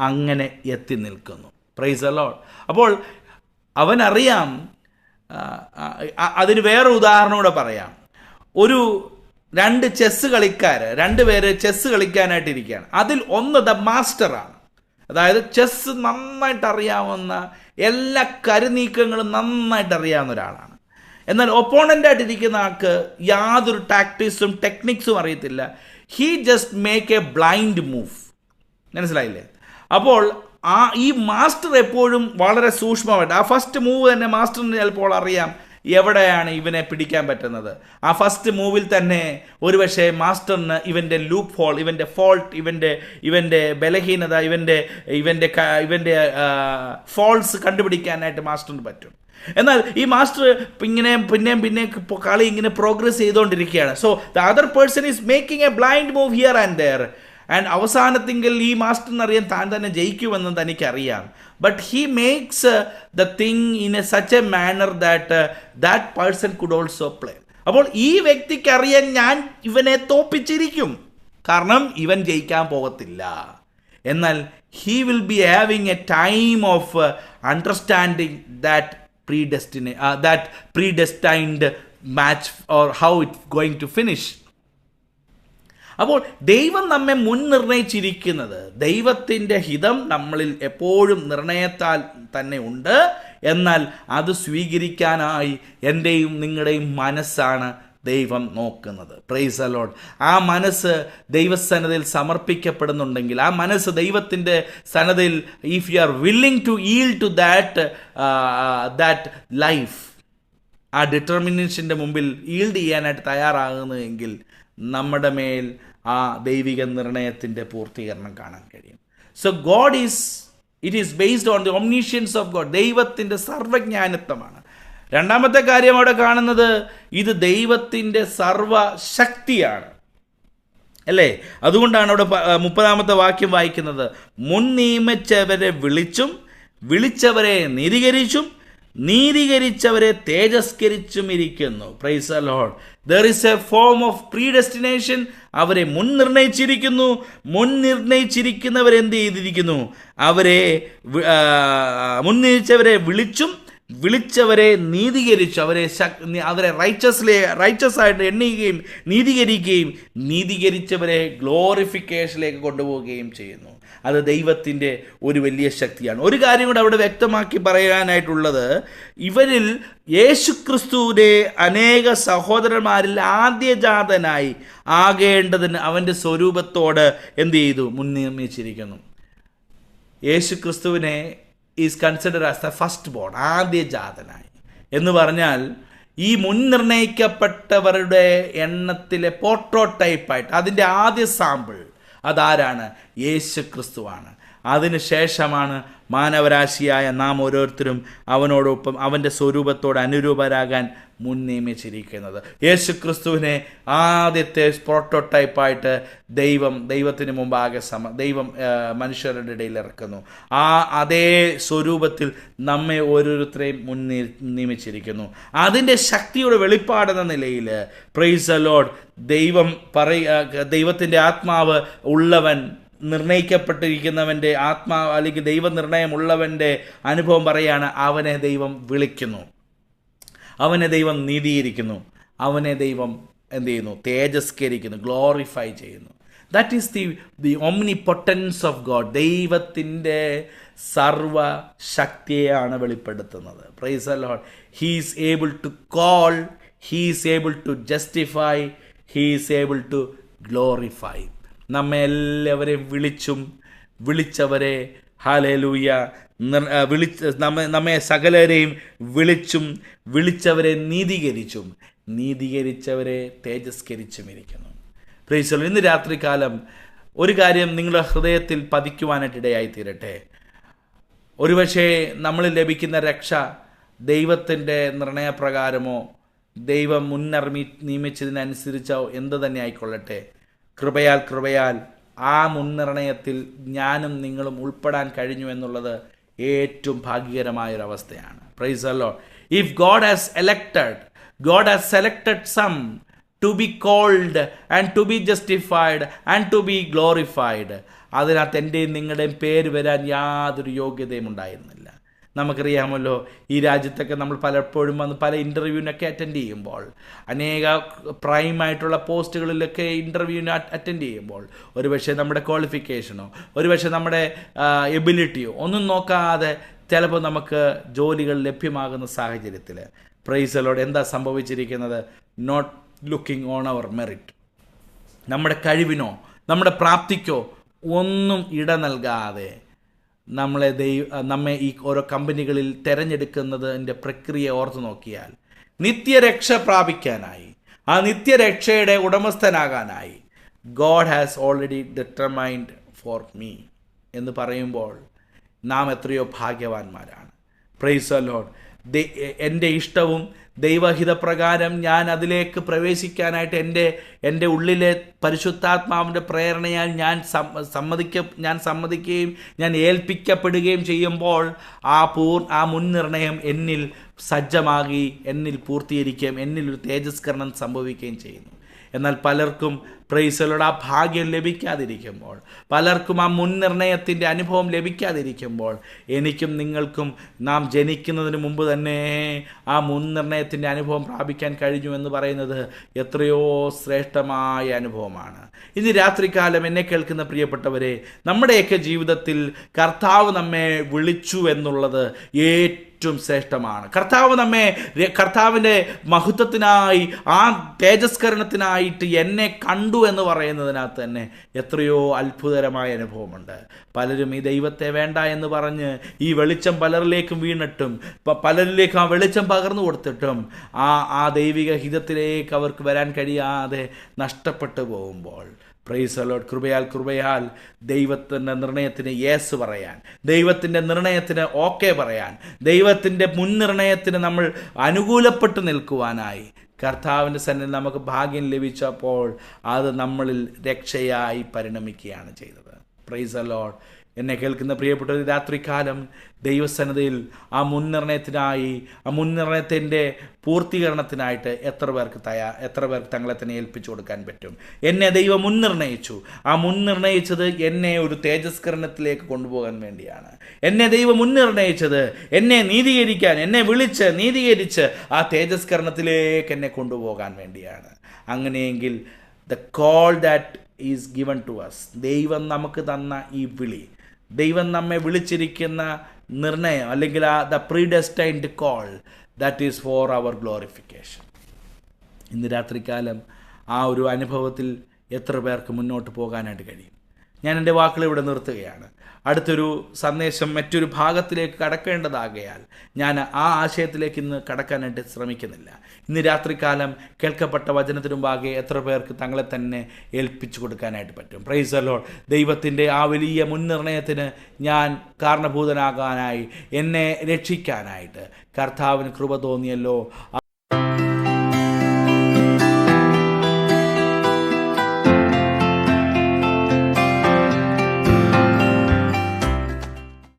അങ്ങനെ എത്തി നിൽക്കുന്നു. Price the Lord. അപ്പോൾ അവനറിയാം. അതിന് വേറെ ഉദാഹരണം കൂടെ പറയാം. രണ്ട് പേര് ചെസ്സ് കളിക്കാനായിട്ടിരിക്കുകയാണ്. അതിൽ ഒന്ന് ദ മാസ്റ്ററാണ്, അതായത് ചെസ്സ് നന്നായിട്ട് അറിയാവുന്ന, എല്ലാ കരുനീക്കങ്ങളും നന്നായിട്ട് അറിയാവുന്ന ഒരാളാണ്. എന്നാൽ ഒപ്പോണൻ്റായിട്ടിരിക്കുന്ന ആൾക്ക് യാതൊരു ടാക്ടിക്സും ടെക്നിക്സും അറിയത്തില്ല. He just make A blind move. മനസ്സിലായില്ലേ? അപ്പോൾ ഈ മാസ്റ്റർ എപ്പോഴും വളരെ സൂക്ഷ്മമായിട്ട്, ആ ഫസ്റ്റ് മൂവ് തന്നെ മാസ്റ്ററിന് ചിലപ്പോൾ അറിയാം എവിടെയാണ് ഇവനെ പിടിക്കാൻ പറ്റുന്നത്. ആ ഫസ്റ്റ് മൂവിൽ തന്നെ ഒരുപക്ഷെ മാസ്റ്ററിന് ഇവൻ്റെ ലൂപ്പ് ഹോൾ, ഇവൻ്റെ ഫോൾട്ട്, ഇവൻ്റെ ബലഹീനത, ഇവൻ്റെ ഫോൾസ് കണ്ടുപിടിക്കാനായിട്ട് മാസ്റ്ററിന് പറ്റും. എന്നാൽ ഈ മാസ്റ്റർ ഇങ്ങനെ പിന്നെ കളി ഇങ്ങനെ പ്രോഗ്രസ് ചെയ്തുകൊണ്ടിരിക്കുകയാണ്. So the other person is making a blind move here and there. And അവസാനത്തെങ്കിൽ ഈ മാസ്റ്ററിനറിയാം താൻ തന്നെ ജയിക്കുമെന്ന് തനിക്കറിയാം. But he makes the thing in a such a manner that person could also play. അപ്പോൾ ഈ വ്യക്തിക്ക് അറിയാൻ ഞാൻ ഇവനെ തോപ്പിച്ചിരിക്കും, കാരണം ഇവൻ ജയിക്കാൻ പോകത്തില്ല. എന്നാൽ he will be having a time of understanding that predestined match or how it's going to finish. അപ്പോൾ ദൈവം നമ്മെ മുൻ നിർണയിച്ചിരിക്കുന്നത്, ദൈവത്തിൻ്റെ ഹിതം നമ്മളിൽ എപ്പോഴും നിർണയത്താൽ തന്നെ ഉണ്ട്. എന്നാൽ അത് സ്വീകരിക്കാനായി എൻ്റെയും നിങ്ങളുടെയും മനസ്സാണ് ദൈവം നോക്കുന്നത്. Praise the Lord. ആ മനസ്സ് ദൈവസന്നദ്ധയിൽ സമർപ്പിക്കപ്പെടുന്നുണ്ടെങ്കിൽ, ആ മനസ്സ് ദൈവത്തിൻ്റെ സന്നദ്ധയിൽ, if you are willing to yield to that life, ആ ഡിറ്റർമിനേഷൻ്റെ മുമ്പിൽ ഈൽഡ് ചെയ്യാനായിട്ട് തയ്യാറാകുന്നതെങ്കിൽ നമ്മുടെ മേൽ ആ ദൈവിക നിർണയത്തിൻ്റെ പൂർത്തീകരണം കാണാൻ കഴിയും. So it is based on the omniscience of God. ദൈവത്തിൻ്റെ സർവജ്ഞാനത്വമാണ്. രണ്ടാമത്തെ കാര്യം അവിടെ കാണുന്നത്, ഇത് ദൈവത്തിൻ്റെ സർവശക്തിയാണ്, അല്ലേ? അതുകൊണ്ടാണ് അവിടെ 30-ാമത്തെ വാക്യം വായിക്കുന്നത്, മുൻ നിയമിച്ചവരെ വിളിച്ചും വിളിച്ചവരെ നീതീകരിച്ചവരെ തേജസ്കരിച്ചും ഇരിക്കുന്നു. Price the Lord. There is A form of predestination. അവരെ മുൻ നിർണയിച്ചിരിക്കുന്നവരെന്ത് ചെയ്തിരിക്കുന്നു? മുൻനിർണയിച്ചവരെ വിളിച്ചവരെ നീതീകരിച്ചു, അവരെ റൈച്ചസ് ആയിട്ട് എണ്ണുകയും നീതീകരിച്ചവരെ ഗ്ലോറിഫിക്കേഷനിലേക്ക് കൊണ്ടുപോവുകയും ചെയ്യുന്നു. അത് ദൈവത്തിൻ്റെ ഒരു വലിയ ശക്തിയാണ്. ഒരു കാര്യം കൂടെ അവിടെ വ്യക്തമാക്കി പറയാനായിട്ടുള്ളത്, ഇവരിൽ യേശുക്രിസ്തുവിനെ അനേക സഹോദരന്മാരിൽ ആദ്യജാതനായി ആകേണ്ടതിന് അവൻ്റെ സ്വരൂപത്തോട് എന്ത് ചെയ്തു? മുൻനിയമിച്ചിരിക്കുന്നു. യേശുക്രിസ്തുവിനെ is consider as the first born, ആദ്യജാതനായി എന്ന് പറഞ്ഞാൽ ഈ മുൻനിർണയിക്കപ്പെട്ടവരുടെ എണ്ണത്തിലെ പോർട്രോടൈപ്പായിട്ട് അതിൻ്റെ ആദ്യ സാമ്പിൾ അതാരാണ്? യേശുക്രിസ്തുവാണ്. അതിനുശേഷമാണ് മാനവരാശിയായ നാം ഓരോരുത്തരും അവനോടൊപ്പം അവൻ്റെ സ്വരൂപത്തോട് അനുരൂപരാകാൻ മുൻ നിയമിച്ചിരിക്കുന്നത്. യേശുക്രിസ്തുവിനെ ആദ്യത്തെ പ്രോട്ടോടൈപ്പായിട്ട് ദൈവത്തിന് മുമ്പാകെ ദൈവം മനുഷ്യരുടെ ഇടയിൽ ഇറക്കുന്നു. അതേ സ്വരൂപത്തിൽ നമ്മെ ഓരോരുത്തരെയും മുൻ നിയമിച്ചിരിക്കുന്നു. അതിൻ്റെ ശക്തിയുടെ വെളിപ്പാടെന്ന നിലയിൽ പ്രൈസ് ദി ലോർഡ്, ദൈവത്തിൻ്റെ ആത്മാവ് ഉള്ളവൻ, നിർണയിക്കപ്പെട്ടിരിക്കുന്നവൻ്റെ ആത്മാവ് അല്ലെങ്കിൽ ദൈവനിർണയമുള്ളവൻ്റെ അനുഭവം പറയാണ്, അവനെ ദൈവം വിളിക്കുന്നു, അവനെ ദൈവം നീതീകരിക്കുന്നു, അവനെ ദൈവം എന്ത് ചെയ്യുന്നു? തേജസ്കരിക്കുന്നു, ഗ്ലോറിഫൈ ചെയ്യുന്നു. That is the omnipotence of God. ദൈവത്തിൻ്റെ സർവശക്തിയെയാണ് വെളിപ്പെടുത്തുന്നത്. Praise the Lord. He is able to call, he is able to justify, he is able to glorify. നമ്മെ എല്ലാവരെയും വിളിച്ചവരെ ഹല്ലേലൂയ, നമ്മെ സകലരെയും വിളിച്ചവരെ നീതീകരിച്ചവരെ തേജസ്കരിച്ചും ഇരിക്കുന്നു. Price the Lord. ഇന്ന് രാത്രികാലം ഒരു കാര്യം നിങ്ങളുടെ ഹൃദയത്തിൽ പതിക്കുവാനായിട്ടിടയായി തീരട്ടെ. ഒരുപക്ഷെ നമ്മൾ ലഭിക്കുന്ന രക്ഷ ദൈവത്തിൻ്റെ നിർണയപ്രകാരമോ ദൈവം നിയമിച്ചതിനനുസരിച്ചോ എന്ത് തന്നെ ആയിക്കൊള്ളട്ടെ, കൃപയാൽ ആ മുൻനിർണയത്തിൽ ഞാനും നിങ്ങളും ഉൾപ്പെടാൻ കഴിഞ്ഞു എന്നുള്ളത് ഏറ്റവും ഭാഗ്യകരമായൊരവസ്ഥയാണ്. Praise the Lord. If God has selected some to be called and to be justified and to be glorified, അതിനകത്ത് എൻ്റെയും നിങ്ങളുടെയും പേര് വരാൻ യാതൊരു യോഗ്യതയും ഉണ്ടായിരുന്നില്ല. നമുക്കറിയാമല്ലോ, ഈ രാജ്യത്തൊക്കെ നമ്മൾ പലപ്പോഴും വന്ന് പല ഇൻ്റർവ്യൂവിനൊക്കെ അറ്റൻഡ് ചെയ്യുമ്പോൾ, അനേക പ്രൈമായിട്ടുള്ള പോസ്റ്റുകളിലൊക്കെ ഇൻ്റർവ്യൂവിന് അറ്റൻഡ് ചെയ്യുമ്പോൾ, ഒരുപക്ഷെ നമ്മുടെ ക്വാളിഫിക്കേഷനോ ഒരുപക്ഷെ നമ്മുടെ എബിലിറ്റിയോ ഒന്നും നോക്കാതെ ചിലപ്പോൾ നമുക്ക് ജോലികൾ ലഭ്യമാകുന്ന സാഹചര്യത്തിൽ പ്രൈസ് ദി ലോർഡ് എന്താ സംഭവിച്ചിരിക്കുന്നത്? Not looking on our merit, നമ്മുടെ കഴിവിനോ നമ്മുടെ പ്രാപ്തിക്കോ ഒന്നും ഇട നൽകാതെ നമ്മെ ഈ ഓരോ കമ്പനികളിൽ തിരഞ്ഞെടുക്കുന്നതിൻ്റെ പ്രക്രിയ ഓർത്ത് നോക്കിയാൽ, നിത്യരക്ഷ പ്രാപിക്കാനായി, ആ നിത്യരക്ഷയുടെ ഉടമസ്ഥനാകാനായി God has already determined for me എന്ന് പറയുമ്പോൾ നാം എത്രയോ ഭാഗ്യവാന്മാരാണ്. Price the Lord. എൻ്റെ ഇഷ്ടവും ദൈവഹിതപ്രകാരം ഞാൻ അതിലേക്ക് പ്രവേശിക്കാനായിട്ട് എൻ്റെ ഉള്ളിലെ പരിശുദ്ധാത്മാവിൻ്റെ പ്രേരണയാൽ ഞാൻ സമ്മതിക്കുകയും ഞാൻ ഏൽപ്പിക്കപ്പെടുകയും ചെയ്യുമ്പോൾ ആ മുൻനിർണയം എന്നിൽ സജ്ജമാകി, എന്നിൽ പൂർത്തീകരിക്കുകയും എന്നിൽ ഒരു തേജസ്കരണം സംഭവിക്കുകയും ചെയ്യുന്നു. എന്നാൽ പലർക്കും പ്രൈസലോട് ആ ഭാഗ്യം ലഭിക്കാതിരിക്കുമ്പോൾ, പലർക്കും ആ മുൻനിർണയത്തിൻ്റെ അനുഭവം ലഭിക്കാതിരിക്കുമ്പോൾ, എനിക്കും നിങ്ങൾക്കും നാം ജനിക്കുന്നതിന് മുമ്പ് തന്നെ ആ മുൻനിർണയത്തിൻ്റെ അനുഭവം പ്രാപിക്കാൻ കഴിഞ്ഞു എന്ന് പറയുന്നത് എത്രയോ ശ്രേഷ്ഠമായ അനുഭവമാണ്. ഇന്ന് രാത്രികാലം എന്നെ കേൾക്കുന്ന പ്രിയപ്പെട്ടവരെ, നമ്മുടെയൊക്കെ ജീവിതത്തിൽ കർത്താവ് നമ്മെ വിളിച്ചു എന്നുള്ളത് ഏറ്റവും ശ്രേഷ്ഠമാണ്. കർത്താവിൻ്റെ മഹത്വത്തിനായി, ആ തേജസ്കരണത്തിനായിട്ട് എന്നെ കണ്ടു എന്ന് പറയുന്നതിനകത്ത് തന്നെ എത്രയോ അത്ഭുതകരമായ അനുഭവമുണ്ട്. പലരും ഈ ദൈവത്തെ വേണ്ട എന്ന് പറഞ്ഞ് ഈ വെളിച്ചം പലരിലേക്കും വീണിട്ടും പലരിലേക്കും ആ വെളിച്ചം പകർന്നു കൊടുത്തിട്ടും ആ ദൈവിക ഹിതത്തിലേക്ക് അവർക്ക് വരാൻ കഴിയാതെ നഷ്ടപ്പെട്ടു പോകുമ്പോൾ, പ്രൈസ് ദി ലോർഡ്, കൃപയാൽ ദൈവത്തിൻ്റെ നിർണയത്തിന് യേസ് പറയാൻ, ദൈവത്തിൻ്റെ നിർണയത്തിന് ഓക്കെ പറയാൻ, ദൈവത്തിൻ്റെ മുൻനിർണയത്തിന് നമ്മൾ അനുകൂലപ്പെട്ട് നിൽക്കുവാനായി കർത്താവിൻ്റെ സന്നിധിയിൽ നമുക്ക് ഭാഗ്യം ലഭിച്ചപ്പോൾ അത് നമ്മളിൽ രക്ഷയായി പരിണമിക്കുകയാണ് ചെയ്തത്. Price the Lord. എന്നെ കേൾക്കുന്ന പ്രിയപ്പെട്ട രാത്രികാലം ദൈവസന്നിധിയിൽ ആ മുൻനിർണയത്തിൻ്റെ പൂർത്തീകരണത്തിനായിട്ട് എത്ര പേർക്ക് തങ്ങളെ തന്നെ ഏൽപ്പിച്ചു കൊടുക്കാൻ പറ്റും? എന്നെ ദൈവം മുൻനിർണയിച്ചു. ആ മുൻനിർണയിച്ചത് എന്നെ ഒരു തേജസ്കരണത്തിലേക്ക് കൊണ്ടുപോകാൻ വേണ്ടിയാണ്. എന്നെ ദൈവം മുൻനിർണയിച്ചത് എന്നെ നീതീകരിക്കാൻ, എന്നെ വിളിച്ച് നീതീകരിച്ച് ആ തേജസ്കരണത്തിലേക്ക് എന്നെ കൊണ്ടുപോകാൻ വേണ്ടിയാണ്. അങ്ങനെയെങ്കിൽ the call that is given to us, ദൈവം നമുക്ക് തന്ന ഈ വിളി, ദൈവം നമ്മെ വിളിച്ചിരിക്കുന്ന നിർണയം, അല്ലെങ്കിൽ the predestined call, that is for our glorification. ഇന്ന് രാത്രികാലം ആ ഒരു അനുഭവത്തിൽ എത്ര പേർക്ക് മുന്നോട്ട് പോകാനായിട്ട് കഴിയും? ഞാൻ എൻ്റെ വാക്കുകൾ ഇവിടെ നിർത്തുകയാണ്. അടുത്തൊരു സന്ദേശം മറ്റൊരു ഭാഗത്തിലേക്ക് കടക്കേണ്ടതാകയാൽ ഞാൻ ആ ആശയത്തിലേക്ക് ഇന്ന് കടക്കാനായിട്ട് ശ്രമിക്കുന്നില്ല. ഇന്ന് രാത്രികാലം കേൾക്കപ്പെട്ട വചനത്തിനു മുമ്പാകെ എത്ര പേർക്ക് തങ്ങളെ തന്നെ ഏൽപ്പിച്ചു കൊടുക്കാനായിട്ട് പറ്റും? Price the Lord. ദൈവത്തിൻ്റെ ആ വലിയ മുൻനിർണയത്തിന് ഞാൻ കാരണഭൂതനാകാനായി, എന്നെ രക്ഷിക്കാനായിട്ട് കർത്താവിന് കൃപ തോന്നിയല്ലോ.